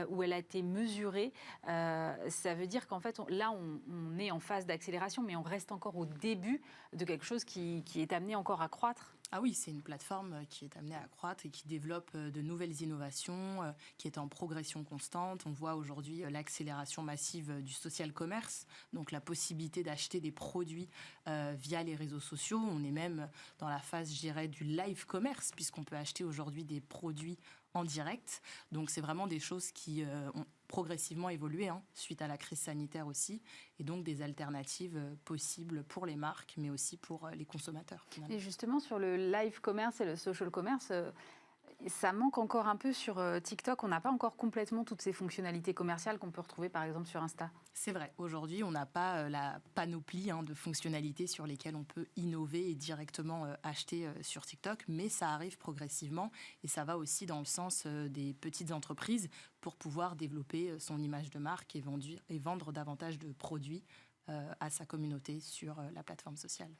où elle a été mesurée. Ça veut dire qu'en fait, on est en phase d'accélération, mais on reste encore au début de quelque chose qui est amené encore à croître. Ah oui, c'est une plateforme qui est amenée à croître et qui développe de nouvelles innovations, qui est en progression constante. On voit aujourd'hui l'accélération massive du social commerce, donc la possibilité d'acheter des produits via les réseaux sociaux. On est même dans la phase, je dirais, du live commerce, puisqu'on peut acheter aujourd'hui des produits en direct. Donc c'est vraiment des choses qui ont progressivement évolué suite à la crise sanitaire aussi, et donc des alternatives possibles pour les marques, mais aussi pour les consommateurs. Finalement. Et justement, sur le live commerce et le social commerce, ça manque encore un peu sur TikTok. On n'a pas encore complètement toutes ces fonctionnalités commerciales qu'on peut retrouver par exemple sur Insta. C'est vrai. Aujourd'hui, on n'a pas la panoplie de fonctionnalités sur lesquelles on peut innover et directement acheter sur TikTok, mais ça arrive progressivement, et ça va aussi dans le sens des petites entreprises pour pouvoir développer son image de marque et vendre davantage de produits à sa communauté sur la plateforme sociale.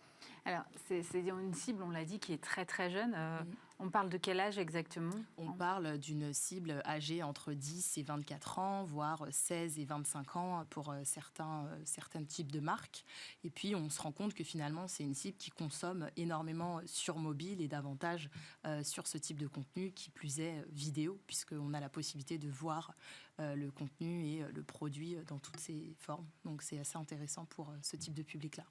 Alors, c'est une cible, on l'a dit, qui est très très jeune. On parle de quel âge exactement ? On parle d'une cible âgée entre 10 et 24 ans, voire 16 et 25 ans pour certains types de marques. Et puis, on se rend compte que finalement, c'est une cible qui consomme énormément sur mobile et davantage sur ce type de contenu, qui plus est vidéo, puisqu'on a la possibilité de voir le contenu et le produit dans toutes ses formes. Donc, c'est assez intéressant pour ce type de public-là.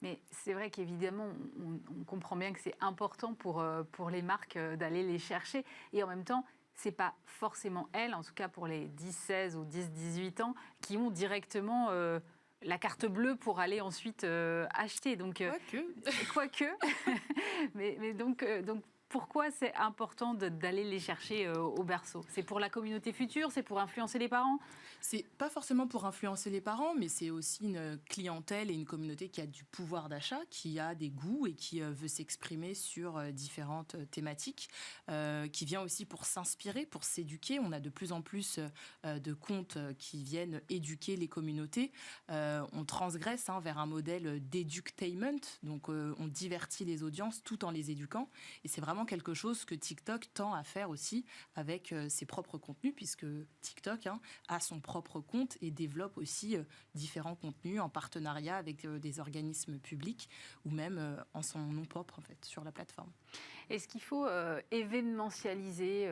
Mais c'est vrai qu'évidemment, on comprend bien que c'est important pour les marques d'aller les chercher. Et en même temps, ce n'est pas forcément elles, en tout cas pour les 10-16 ou 10-18 ans, qui ont directement la carte bleue pour aller ensuite acheter. Donc, quoique. mais donc pourquoi c'est important d'aller les chercher au berceau ? C'est pour la communauté future ? C'est pour influencer les parents ? C'est pas forcément pour influencer les parents, mais c'est aussi une clientèle et une communauté qui a du pouvoir d'achat, qui a des goûts et qui veut s'exprimer sur différentes thématiques, qui vient aussi pour s'inspirer, pour s'éduquer. On a de plus en plus de comptes qui viennent éduquer les communautés. On transgresse vers un modèle d'edutainment, donc on divertit les audiences tout en les éduquant. Et c'est vraiment quelque chose que TikTok tend à faire aussi avec ses propres contenus, puisque TikTok a son propre compte et développe aussi différents contenus en partenariat avec des organismes publics ou même en son nom propre en fait sur la plateforme. Est-ce qu'il faut événementialiser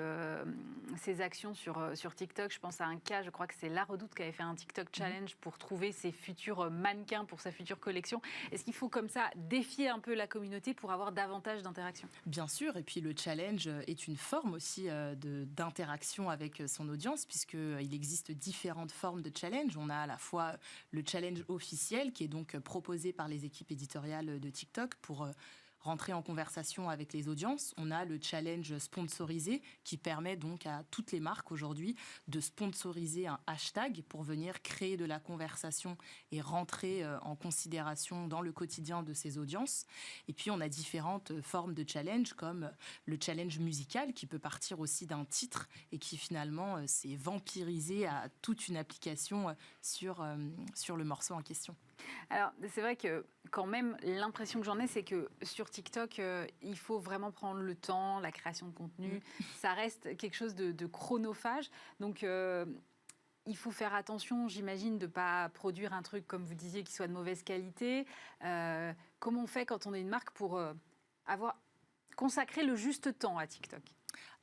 ces actions sur TikTok ? Je pense à un cas, je crois que c'est La Redoute qui avait fait un TikTok challenge pour trouver ses futurs mannequins pour sa future collection. Est-ce qu'il faut comme ça défier un peu la communauté pour avoir davantage d'interaction ? Bien sûr, et puis le challenge est une forme aussi d'interaction avec son audience, puisqu'il existe différentes formes de challenge. On a à la fois le challenge officiel qui est donc proposé par les équipes éditoriales de TikTok pour rentrer en conversation avec les audiences. On a le challenge sponsorisé qui permet donc à toutes les marques aujourd'hui de sponsoriser un hashtag pour venir créer de la conversation et rentrer en considération dans le quotidien de ces audiences. Et puis on a différentes formes de challenge comme le challenge musical qui peut partir aussi d'un titre et qui finalement s'est vampirisé à toute une application sur le morceau en question. Alors, c'est vrai que quand même, l'impression que j'en ai, c'est que sur TikTok, il faut vraiment prendre le temps, la création de contenu. Ça reste quelque chose de chronophage. Donc, il faut faire attention, j'imagine, de ne pas produire un truc, comme vous disiez, qui soit de mauvaise qualité. Comment on fait quand on est une marque pour consacrer le juste temps à TikTok ?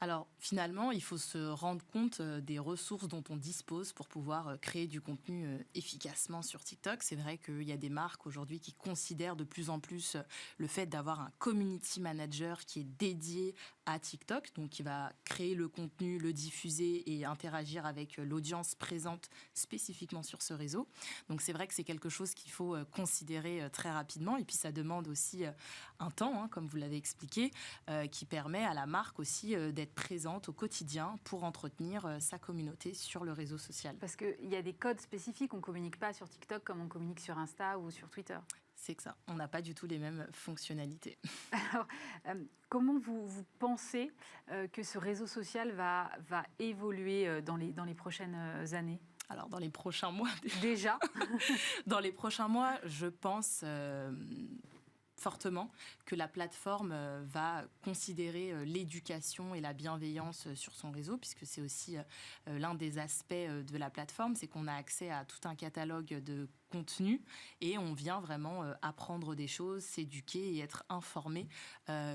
Alors finalement, il faut se rendre compte des ressources dont on dispose pour pouvoir créer du contenu efficacement sur TikTok. C'est vrai qu'il y a des marques aujourd'hui qui considèrent de plus en plus le fait d'avoir un community manager qui est dédié à TikTok, donc qui va créer le contenu, le diffuser et interagir avec l'audience présente spécifiquement sur ce réseau. Donc c'est vrai que c'est quelque chose qu'il faut considérer très rapidement, et puis ça demande aussi un temps, comme vous l'avez expliqué, qui permet à la marque aussi d'être présente au quotidien pour entretenir sa communauté sur le réseau social. Parce qu'il y a des codes spécifiques, on ne communique pas sur TikTok comme on communique sur Insta ou sur Twitter. C'est que ça, on n'a pas du tout les mêmes fonctionnalités. Alors, comment vous pensez que ce réseau social va évoluer dans les prochaines années ? Alors, dans les prochains mois... Déjà Dans les prochains mois, je pense... fortement que la plateforme va considérer l'éducation et la bienveillance sur son réseau, puisque c'est aussi l'un des aspects de la plateforme, c'est qu'on a accès à tout un catalogue de contenus et on vient vraiment apprendre des choses, s'éduquer et être informé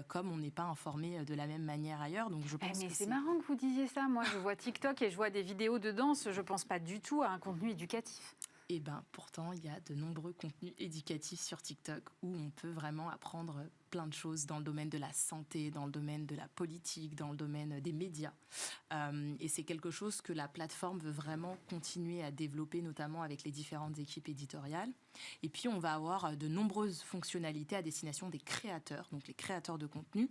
comme on n'est pas informé de la même manière ailleurs. Donc je pense mais que c'est marrant que vous disiez ça. Moi, je vois TikTok et je vois des vidéos de danse. Je ne pense pas du tout à un contenu éducatif. Et bien, pourtant, il y a de nombreux contenus éducatifs sur TikTok où on peut vraiment apprendre plein de choses dans le domaine de la santé, dans le domaine de la politique, dans le domaine des médias. Et c'est quelque chose que la plateforme veut vraiment continuer à développer, notamment avec les différentes équipes éditoriales. Et puis, on va avoir de nombreuses fonctionnalités à destination des créateurs, donc les créateurs de contenu,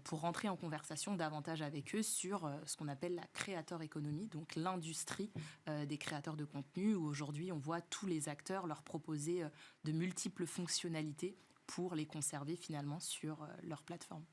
pour rentrer en conversation davantage avec eux sur ce qu'on appelle la créateur économie, donc l'industrie des créateurs de contenu, où aujourd'hui, on voit tous les acteurs leur proposer de multiples fonctionnalités pour les conserver finalement sur leur plateforme.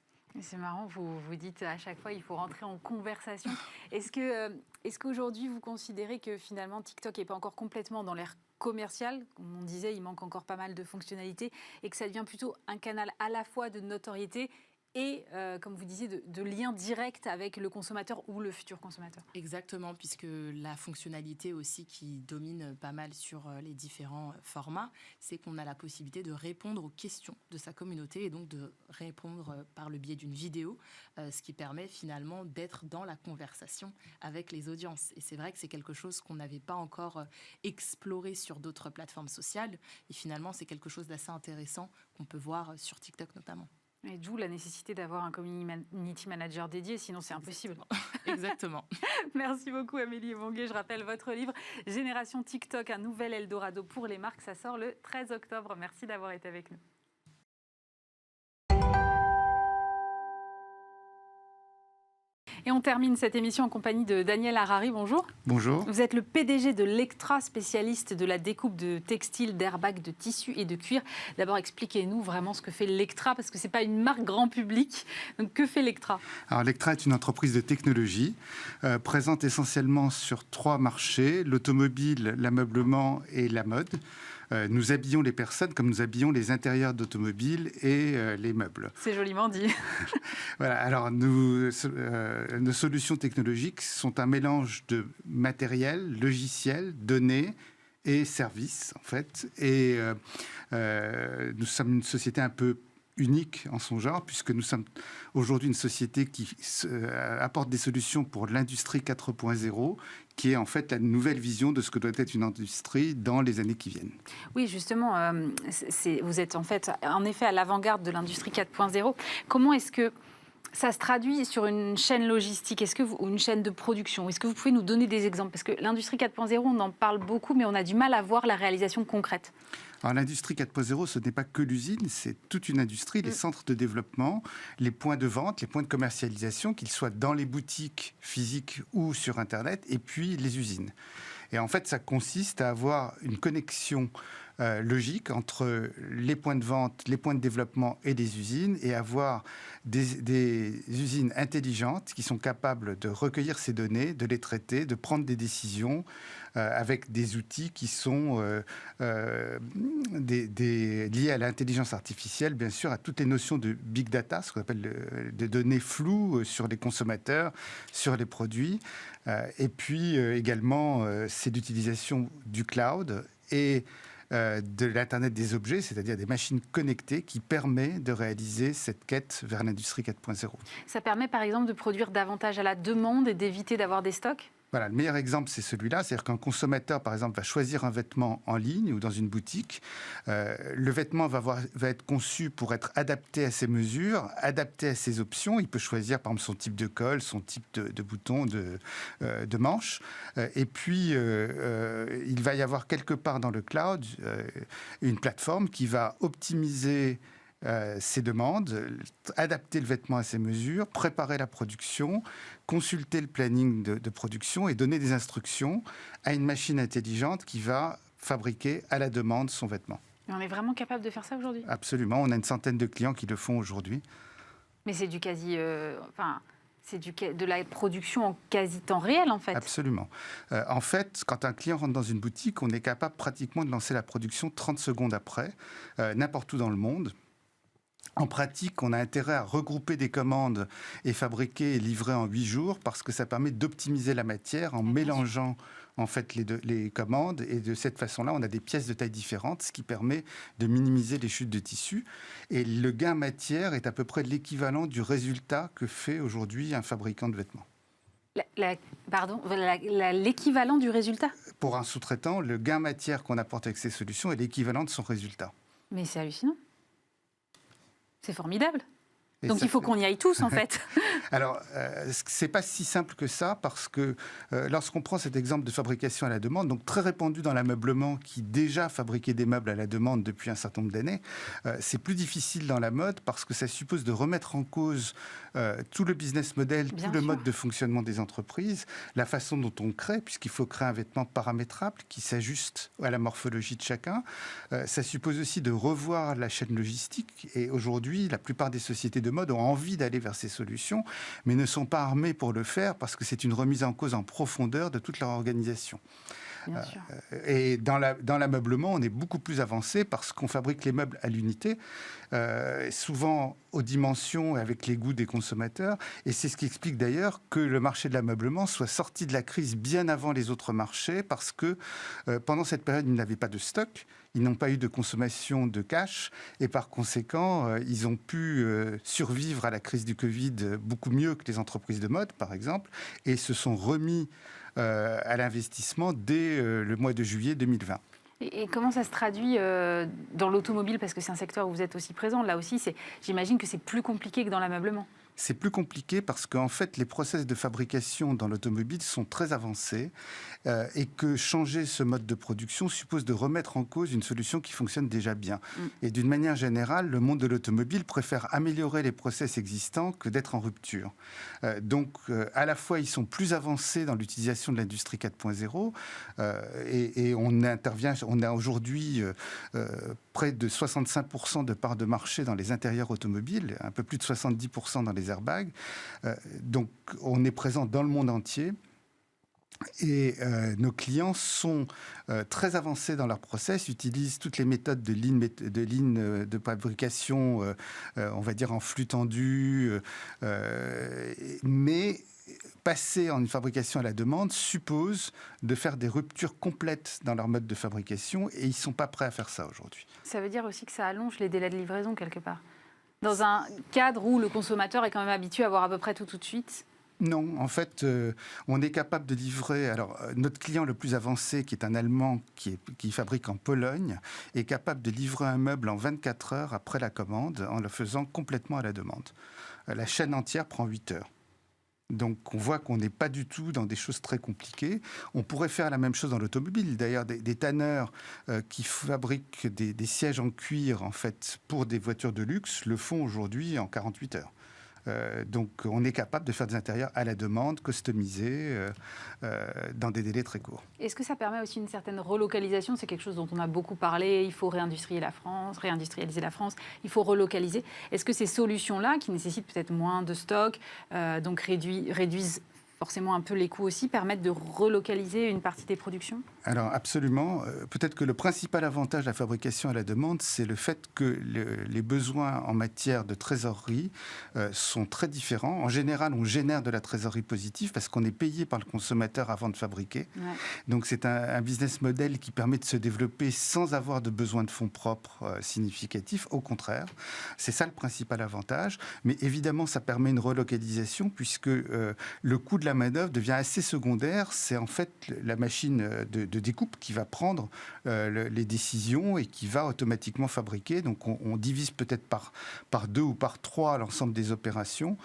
C'est marrant, vous dites à chaque fois il faut rentrer en conversation. Est-ce qu'aujourd'hui vous considérez que finalement TikTok n'est pas encore complètement dans l'ère commerciale, comme on disait, il manque encore pas mal de fonctionnalités, et que ça devient plutôt un canal à la fois de notoriété et, comme vous disiez, de lien direct avec le consommateur ou le futur consommateur? Exactement, puisque la fonctionnalité aussi qui domine pas mal sur les différents formats, c'est qu'on a la possibilité de répondre aux questions de sa communauté et donc de répondre par le biais d'une vidéo, ce qui permet finalement d'être dans la conversation avec les audiences. Et c'est vrai que c'est quelque chose qu'on n'avait pas encore exploré sur d'autres plateformes sociales, et finalement c'est quelque chose d'assez intéressant qu'on peut voir sur TikTok notamment. Et d'où la nécessité d'avoir un community manager dédié, sinon c'est impossible. Exactement. Merci beaucoup Amélie Bonguet. Je rappelle votre livre « Génération TikTok, un nouvel Eldorado pour les marques ». Ça sort le 13 octobre. Merci d'avoir été avec nous. Et on termine cette émission en compagnie de Daniel Harari. Bonjour. Bonjour. Vous êtes le PDG de Lectra, spécialiste de la découpe de textiles, d'airbags, de tissus et de cuir. D'abord, expliquez-nous vraiment ce que fait Lectra, parce que ce n'est pas une marque grand public. Donc, que fait Lectra ? Alors, Lectra est une entreprise de technologie présente essentiellement sur 3 marchés, l'automobile, l'ameublement et la mode. Nous habillons les personnes comme nous habillons les intérieurs d'automobiles et les meubles. C'est joliment dit. Voilà. Alors, nos solutions technologiques sont un mélange de matériel, logiciel, données et services, en fait. Et nous sommes une société un peu unique en son genre, puisque nous sommes aujourd'hui une société qui apporte des solutions pour l'industrie 4.0, qui est en fait la nouvelle vision de ce que doit être une industrie dans les années qui viennent. Oui, justement, vous êtes en effet à l'avant-garde de l'industrie 4.0. Comment est-ce que ça se traduit sur une chaîne logistique ou une chaîne de production? Est-ce que vous pouvez nous donner des exemples? Parce que l'industrie 4.0, on en parle beaucoup, mais on a du mal à voir la réalisation concrète. Alors, l'industrie 4.0, ce n'est pas que l'usine, c'est toute une industrie, les centres de développement, les points de vente, les points de commercialisation, qu'ils soient dans les boutiques physiques ou sur Internet, et puis les usines. Et en fait, ça consiste à avoir une connexion logique entre les points de vente, les points de développement et les usines, et avoir des usines intelligentes qui sont capables de recueillir ces données, de les traiter, de prendre des décisions avec des outils qui sont liés à l'intelligence artificielle, bien sûr, à toutes les notions de big data, ce qu'on appelle des données floues sur les consommateurs, sur les produits. Et puis également, c'est l'utilisation du cloud et de l'Internet des objets, c'est-à-dire des machines connectées, qui permet de réaliser cette quête vers l'industrie 4.0. Ça permet par exemple de produire davantage à la demande et d'éviter d'avoir des stocks ? Voilà, le meilleur exemple, c'est celui-là. C'est-à-dire qu'un consommateur, par exemple, va choisir un vêtement en ligne ou dans une boutique. Le vêtement va être conçu pour être adapté à ses mesures, adapté à ses options. Il peut choisir, par exemple, son type de col, son type de bouton, de manche. Et puis, il va y avoir quelque part dans le cloud une plateforme qui va optimiser ses demandes, adapter le vêtement à ses mesures, préparer la production, consulter le planning de production et donner des instructions à une machine intelligente qui va fabriquer à la demande son vêtement. Mais on est vraiment capable de faire ça aujourd'hui ? Absolument, on a une centaine de clients qui le font aujourd'hui. Mais c'est du quasi... de la production en quasi temps réel, en fait. Absolument. En fait, quand un client rentre dans une boutique, on est capable pratiquement de lancer la production 30 secondes après, n'importe où dans le monde. En pratique, on a intérêt à regrouper des commandes et fabriquer et livrer en 8 jours parce que ça permet d'optimiser la matière en mélangeant en fait les commandes, et de cette façon-là, on a des pièces de taille différentes, ce qui permet de minimiser les chutes de tissu. Et le gain matière est à peu près l'équivalent du résultat que fait aujourd'hui un fabricant de vêtements. L'équivalent du résultat ? Pour un sous-traitant, le gain matière qu'on apporte avec ces solutions est l'équivalent de son résultat. Mais c'est hallucinant. C'est formidable. Et donc il faut qu'on y aille tous, en fait. Alors, c'est pas si simple que ça, parce que lorsqu'on prend cet exemple de fabrication à la demande, donc très répandu dans l'ameublement, qui déjà fabriquait des meubles à la demande depuis un certain nombre d'années, c'est plus difficile dans la mode parce que ça suppose de remettre en cause tout le business model, tout le mode de fonctionnement des entreprises, la façon dont on crée, puisqu'il faut créer un vêtement paramétrable qui s'ajuste à la morphologie de chacun. Ça suppose aussi de revoir la chaîne logistique, et aujourd'hui, la plupart des sociétés de mode ont envie d'aller vers ces solutions, mais ne sont pas armés pour le faire parce que c'est une remise en cause en profondeur de toute leur organisation. Et dans l'ameublement, on est beaucoup plus avancé parce qu'on fabrique les meubles à l'unité, souvent aux dimensions et avec les goûts des consommateurs. Et c'est ce qui explique d'ailleurs que le marché de l'ameublement soit sorti de la crise bien avant les autres marchés, parce que pendant cette période, ils n'avaient pas de stock, ils n'ont pas eu de consommation de cash, et par conséquent, ils ont pu survivre à la crise du Covid beaucoup mieux que les entreprises de mode, par exemple, et se sont remis à l'investissement dès le mois de juillet 2020. Et comment ça se traduit dans l'automobile, parce que c'est un secteur où vous êtes aussi présent. Là aussi, j'imagine que c'est plus compliqué que dans l'ameublement. C'est plus compliqué parce qu'en fait, les process de fabrication dans l'automobile sont très avancés et que changer ce mode de production suppose de remettre en cause une solution qui fonctionne déjà bien. Et d'une manière générale, le monde de l'automobile préfère améliorer les process existants que d'être en rupture. Donc, à la fois, ils sont plus avancés dans l'utilisation de l'industrie 4.0 et on a aujourd'hui près de 65% de parts de marché dans les intérieurs automobiles, un peu plus de 70% dans les airbags. Donc, on est présent dans le monde entier. Et nos clients sont très avancés dans leur process, utilisent toutes les méthodes de ligne de fabrication, on va dire en flux tendu, mais passer en une fabrication à la demande suppose de faire des ruptures complètes dans leur mode de fabrication, et ils ne sont pas prêts à faire ça aujourd'hui. Ça veut dire aussi que ça allonge les délais de livraison quelque part, dans un cadre où le consommateur est quand même habitué à avoir à peu près tout de suite. Non, en fait, on est capable de livrer. Alors, notre client le plus avancé, qui est un Allemand qui fabrique en Pologne, est capable de livrer un meuble en 24 heures après la commande, en le faisant complètement à la demande. La chaîne entière prend 8 heures. Donc, on voit qu'on n'est pas du tout dans des choses très compliquées. On pourrait faire la même chose dans l'automobile. D'ailleurs, des tanneurs qui fabriquent des sièges en cuir, en fait, pour des voitures de luxe, le font aujourd'hui en 48 heures. Donc, on est capable de faire des intérieurs à la demande, customisés, dans des délais très courts. Est-ce que ça permet aussi une certaine relocalisation ? C'est quelque chose dont on a beaucoup parlé. Il faut réindustrialiser la France, il faut relocaliser. Est-ce que ces solutions-là, qui nécessitent peut-être moins de stock, donc réduisent forcément un peu les coûts aussi, permettent de relocaliser une partie des productions? Alors absolument. Peut-être que le principal avantage de la fabrication à la demande, c'est le fait que les besoins en matière de trésorerie sont très différents. En général, on génère de la trésorerie positive parce qu'on est payé par le consommateur avant de fabriquer. Ouais. Donc c'est un business model qui permet de se développer sans avoir de besoin de fonds propres significatifs. Au contraire, c'est ça le principal avantage. Mais évidemment, ça permet une relocalisation puisque le coût de la main-d'œuvre devient assez secondaire. C'est en fait la machine de découpe qui va prendre les décisions et qui va automatiquement fabriquer. Donc on divise peut-être par 2 ou par 3 l'ensemble des opérations.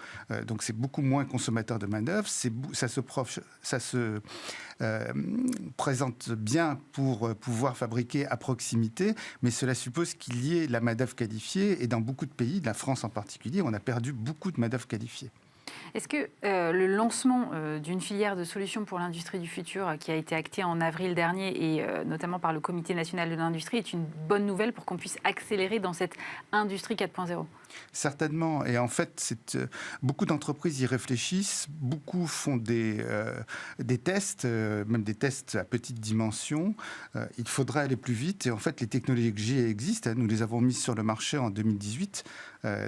Donc c'est beaucoup moins consommateur de main-d'œuvre. Ça se présente bien pour pouvoir fabriquer à proximité, mais cela suppose qu'il y ait la main-d'œuvre qualifiée. Et dans beaucoup de pays, de la France en particulier, on a perdu beaucoup de main-d'œuvre qualifiée. Est-ce que le lancement d'une filière de solutions pour l'industrie du futur qui a été acté en avril dernier et notamment par le Comité national de l'industrie est une bonne nouvelle pour qu'on puisse accélérer dans cette industrie 4.0 ? Certainement. Et en fait, beaucoup d'entreprises y réfléchissent. Beaucoup font des tests, même des tests à petite dimension. Il faudrait aller plus vite. Et en fait, les technologies existent. Nous les avons mises sur le marché en 2018.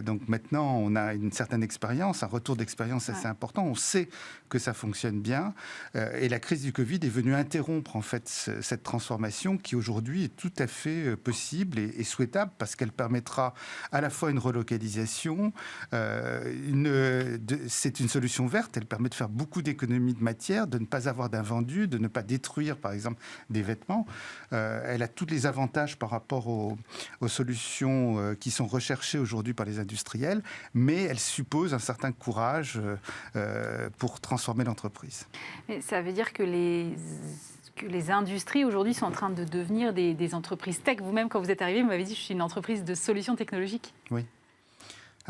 Donc maintenant, on a une certaine expérience, un retour d'expérience assez important. On sait que ça fonctionne bien. Et la crise du Covid est venue interrompre en fait cette transformation qui aujourd'hui est tout à fait possible et souhaitable parce qu'elle permettra à la fois une relocalisation. C'est une solution verte. Elle permet de faire beaucoup d'économies de matière, de ne pas avoir d'invendus, de ne pas détruire par exemple des vêtements. Elle a tous les avantages par rapport aux solutions qui sont recherchées aujourd'hui par les industriels, mais elle suppose un certain courage pour transformer l'entreprise. Mais ça veut dire que les industries aujourd'hui sont en train de devenir des entreprises tech. Vous-même, quand vous êtes arrivé, vous m'avez dit je suis une entreprise de solutions technologiques. Oui.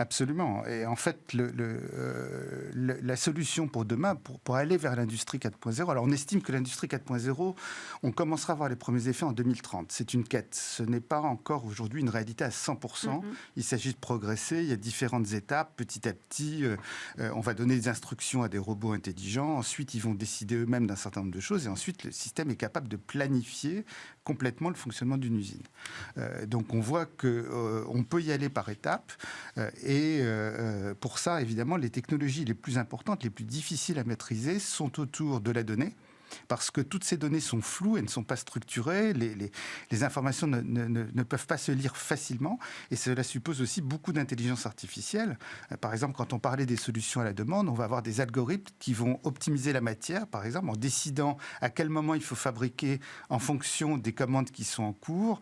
Absolument. Et en fait, la solution pour demain, pour aller vers l'industrie 4.0, alors on estime que l'industrie 4.0, on commencera à voir les premiers effets en 2030. C'est une quête. Ce n'est pas encore aujourd'hui une réalité à 100%. Il s'agit de progresser. Il y a différentes étapes. Petit à petit, on va donner des instructions à des robots intelligents. Ensuite, ils vont décider eux-mêmes d'un certain nombre de choses. Et ensuite, le système est capable de planifier complètement le fonctionnement d'une usine. Donc on voit qu'on peut y aller par étapes. Et pour ça, évidemment, les technologies les plus importantes, les plus difficiles à maîtriser sont autour de la donnée. Parce que toutes ces données sont floues, elles ne sont pas structurées, les informations ne peuvent pas se lire facilement, et cela suppose aussi beaucoup d'intelligence artificielle. Par exemple, quand on parlait des solutions à la demande, on va avoir des algorithmes qui vont optimiser la matière, par exemple, en décidant à quel moment il faut fabriquer en fonction des commandes qui sont en cours,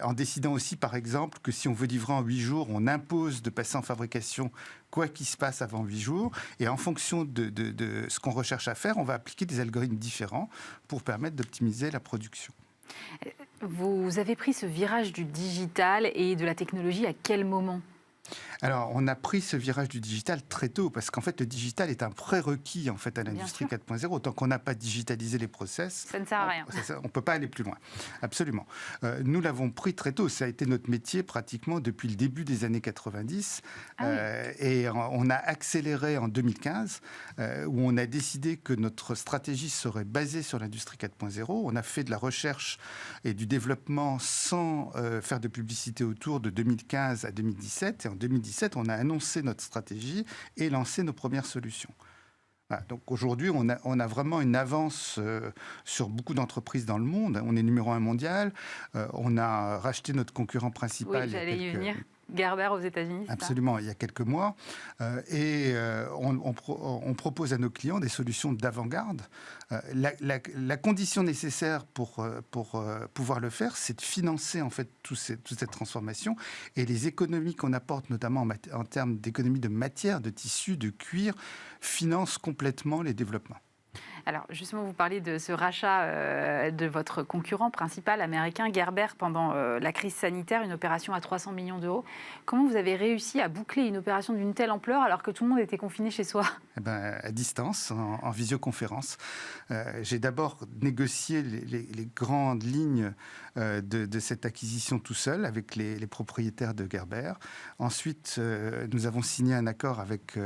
en décidant aussi, par exemple, que si on veut livrer en 8 jours, on impose de passer en fabrication quoi qu'il se passe avant 8 jours, et en fonction de ce qu'on recherche à faire, on va appliquer des algorithmes différents pour permettre d'optimiser la production. Vous avez pris ce virage du digital et de la technologie à quel moment ? Alors, on a pris ce virage du digital très tôt, parce qu'en fait, le digital est un prérequis en fait, à l'industrie 4.0. Tant qu'on n'a pas digitalisé les process, ça ne sert à rien. On ne peut pas aller plus loin. Absolument. Nous l'avons pris très tôt. Ça a été notre métier pratiquement depuis le début des années 90. Et on a accéléré en 2015, où on a décidé que notre stratégie serait basée sur l'industrie 4.0. On a fait de la recherche et du développement sans faire de publicité autour de 2015 à 2017. Et en 2017, on a annoncé notre stratégie et lancé nos premières solutions. Voilà, donc aujourd'hui, on a vraiment une avance sur beaucoup d'entreprises dans le monde. On est numéro 1 mondial. On a racheté notre concurrent principal. Oui, j'allais y venir. Gerber aux États-Unis. Absolument, il y a quelques mois. On propose à nos clients des solutions d'avant-garde. La condition nécessaire pour pouvoir le faire, c'est de financer en fait toute cette transformation. Et les économies qu'on apporte, notamment en termes d'économies de matière, de tissu, de cuir, financent complètement les développements. Alors justement, vous parlez de ce rachat de votre concurrent principal américain, Gerber, pendant la crise sanitaire, une opération à 300 millions d'euros. Comment vous avez réussi à boucler une opération d'une telle ampleur alors que tout le monde était confiné chez soi? À distance, en visioconférence. J'ai d'abord négocié les grandes lignes de cette acquisition tout seul avec les propriétaires de Gerber. Ensuite, nous avons signé un accord avec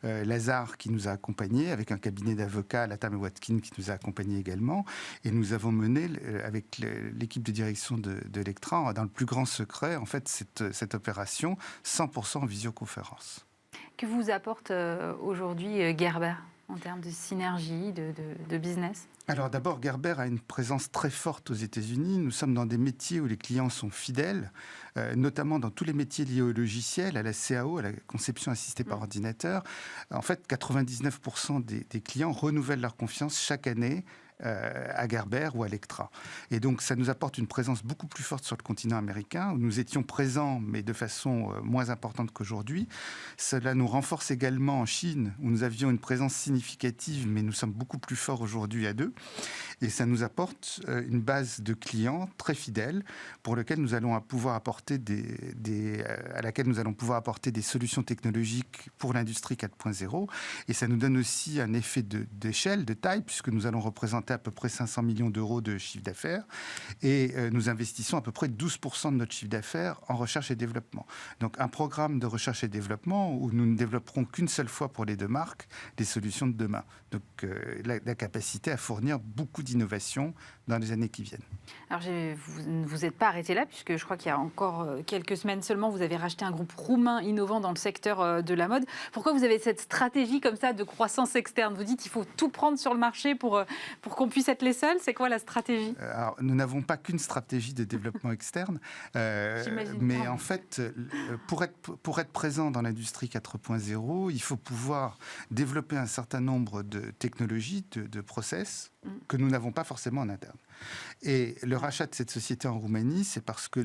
Lazare qui nous a accompagnés, avec un cabinet d'avocats, Latham & Watkins, qui nous a accompagnés également. Et nous avons mené, avec l'équipe de direction de Lectra, dans le plus grand secret, en fait, cette opération 100% en visioconférence. Que vous apporte aujourd'hui Gerber en termes de synergie, de business? Alors d'abord, Gerber a une présence très forte aux États-Unis. Nous sommes dans des métiers où les clients sont fidèles, notamment dans tous les métiers liés au logiciel, à la CAO, à la conception assistée par ordinateur. En fait, 99% des clients renouvellent leur confiance chaque année à Gerber ou à Lectra. Et donc, ça nous apporte une présence beaucoup plus forte sur le continent américain, où nous étions présents, mais de façon moins importante qu'aujourd'hui. Cela nous renforce également en Chine, où nous avions une présence significative, mais nous sommes beaucoup plus forts aujourd'hui à deux. Et ça nous apporte une base de clients très fidèles, pour lequel nous allons pouvoir apporter à laquelle nous allons pouvoir apporter des solutions technologiques pour l'industrie 4.0. Et ça nous donne aussi un effet d'échelle, de taille, puisque nous allons représenter à peu près 500 millions d'euros de chiffre d'affaires et nous investissons à peu près 12% de notre chiffre d'affaires en recherche et développement. Donc un programme de recherche et développement où nous ne développerons qu'une seule fois pour les deux marques des solutions de demain. Donc la capacité à fournir beaucoup d'innovations dans les années qui viennent. Alors vous ne vous êtes pas arrêté là, puisque je crois qu'il y a encore quelques semaines seulement, vous avez racheté un groupe roumain innovant dans le secteur de la mode. Pourquoi vous avez cette stratégie comme ça de croissance externe? Vous dites qu'il faut tout prendre sur le marché pour qu'on puisse être les seuls. C'est quoi la stratégie? Alors, nous n'avons pas qu'une stratégie de développement externe, mais en fait, pour être présent dans l'industrie 4.0, il faut pouvoir développer un certain nombre de technologies, de process que nous n'avons pas forcément en interne. Et le rachat de cette société en Roumanie, c'est parce que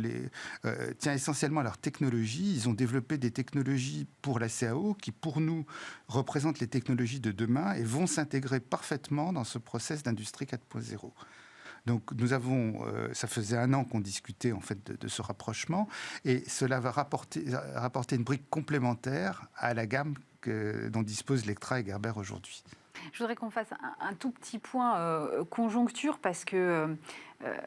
tient essentiellement à leur technologie. Ils ont développé des technologies pour la CAO qui, pour nous, représentent les technologies de demain et vont s'intégrer parfaitement dans ce process d'industrie 4.0. Donc nous avons, ça faisait 1 an qu'on discutait en fait de ce rapprochement, et cela va rapporter une brique complémentaire à la gamme dont disposent Lectra et Gerber aujourd'hui. Je voudrais qu'on fasse un tout petit point conjoncture, parce que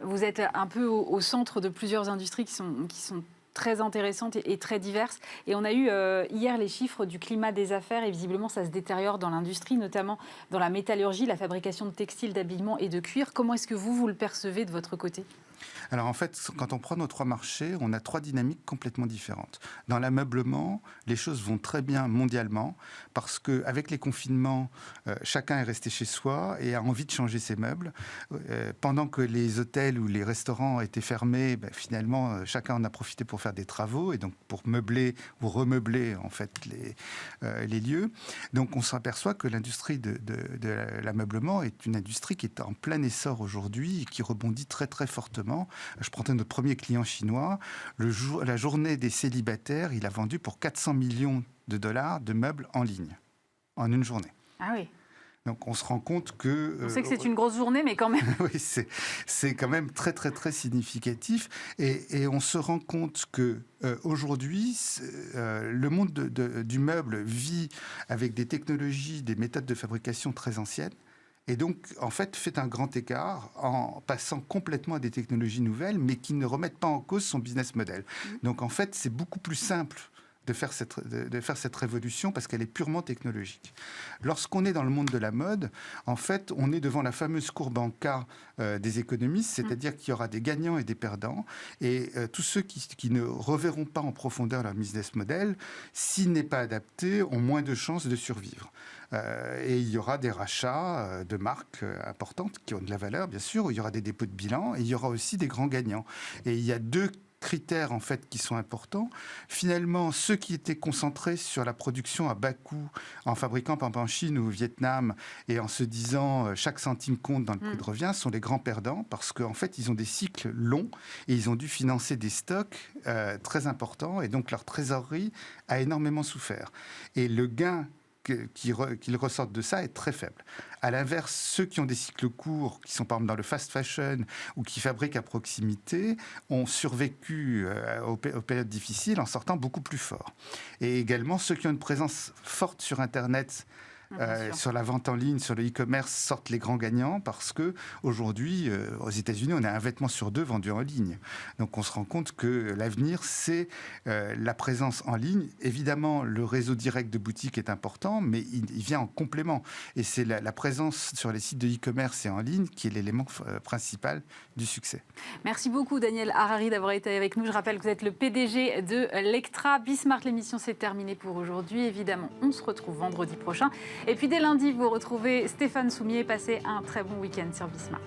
vous êtes un peu au centre de plusieurs industries qui sont très intéressantes et très diverses. Et on a eu hier les chiffres du climat des affaires, et visiblement ça se détériore dans l'industrie, notamment dans la métallurgie, la fabrication de textiles, d'habillement et de cuir. Comment est-ce que vous le percevez de votre côté ? Alors en fait, quand on prend nos 3 marchés, on a 3 dynamiques complètement différentes. Dans l'ameublement, les choses vont très bien mondialement parce qu'avec les confinements, chacun est resté chez soi et a envie de changer ses meubles. Pendant que les hôtels ou les restaurants étaient fermés, finalement, chacun en a profité pour faire des travaux et donc pour meubler ou remeubler en fait les lieux. Donc on s'aperçoit que l'industrie de l'ameublement est une industrie qui est en plein essor aujourd'hui et qui rebondit très très fortement. Je prenais notre premier client chinois. La journée des célibataires, il a vendu pour 400 millions de dollars de meubles en ligne, en une journée. Ah oui. Donc on se rend compte que... On sait que c'est une grosse journée, mais quand même... Oui, c'est quand même très, très, très significatif. Et on se rend compte qu'aujourd'hui, le monde du meuble vit avec des technologies, des méthodes de fabrication très anciennes. Et donc, en fait, fait un grand écart en passant complètement à des technologies nouvelles, mais qui ne remettent pas en cause son business model. Donc, en fait, c'est beaucoup plus simple de faire cette révolution parce qu'elle est purement technologique. Lorsqu'on est dans le monde de la mode, en fait, on est devant la fameuse courbe en K des économistes, c'est-à-dire qu'il y aura des gagnants et des perdants. Et tous ceux qui ne reverront pas en profondeur leur business model, s'il n'est pas adapté, ont moins de chances de survivre. Et il y aura des rachats de marques importantes qui ont de la valeur, bien sûr, où il y aura des dépôts de bilan, et il y aura aussi des grands gagnants. Et il y a 2 critères en fait qui sont importants. Finalement, ceux qui étaient concentrés sur la production à bas coût, en fabriquant par exemple en Chine ou au Vietnam, et en se disant chaque centime compte dans le prix de revient, sont les grands perdants parce qu'en fait ils ont des cycles longs et ils ont dû financer des stocks très importants, et donc leur trésorerie a énormément souffert. Et le gain qu'ils ressortent de ça est très faible. À l'inverse, ceux qui ont des cycles courts, qui sont par exemple dans le fast fashion ou qui fabriquent à proximité, ont survécu aux périodes difficiles en sortant beaucoup plus fort. Et également, ceux qui ont une présence forte sur Internet, sur la vente en ligne, sur le e-commerce, sortent les grands gagnants parce que aujourd'hui, aux États-Unis, on a un vêtement sur 2 vendu en ligne. Donc on se rend compte que l'avenir, c'est la présence en ligne. Évidemment, le réseau direct de boutiques est important, mais il vient en complément. Et c'est la présence sur les sites de e-commerce et en ligne qui est l'élément principal du succès. Merci beaucoup Daniel Harari d'avoir été avec nous. Je rappelle que vous êtes le PDG de Lectra. Bismart, l'émission c'est terminé pour aujourd'hui. Évidemment, on se retrouve vendredi prochain. Et puis dès lundi, vous retrouvez Stéphane Soumier. Passez un très bon week-end sur Bismart.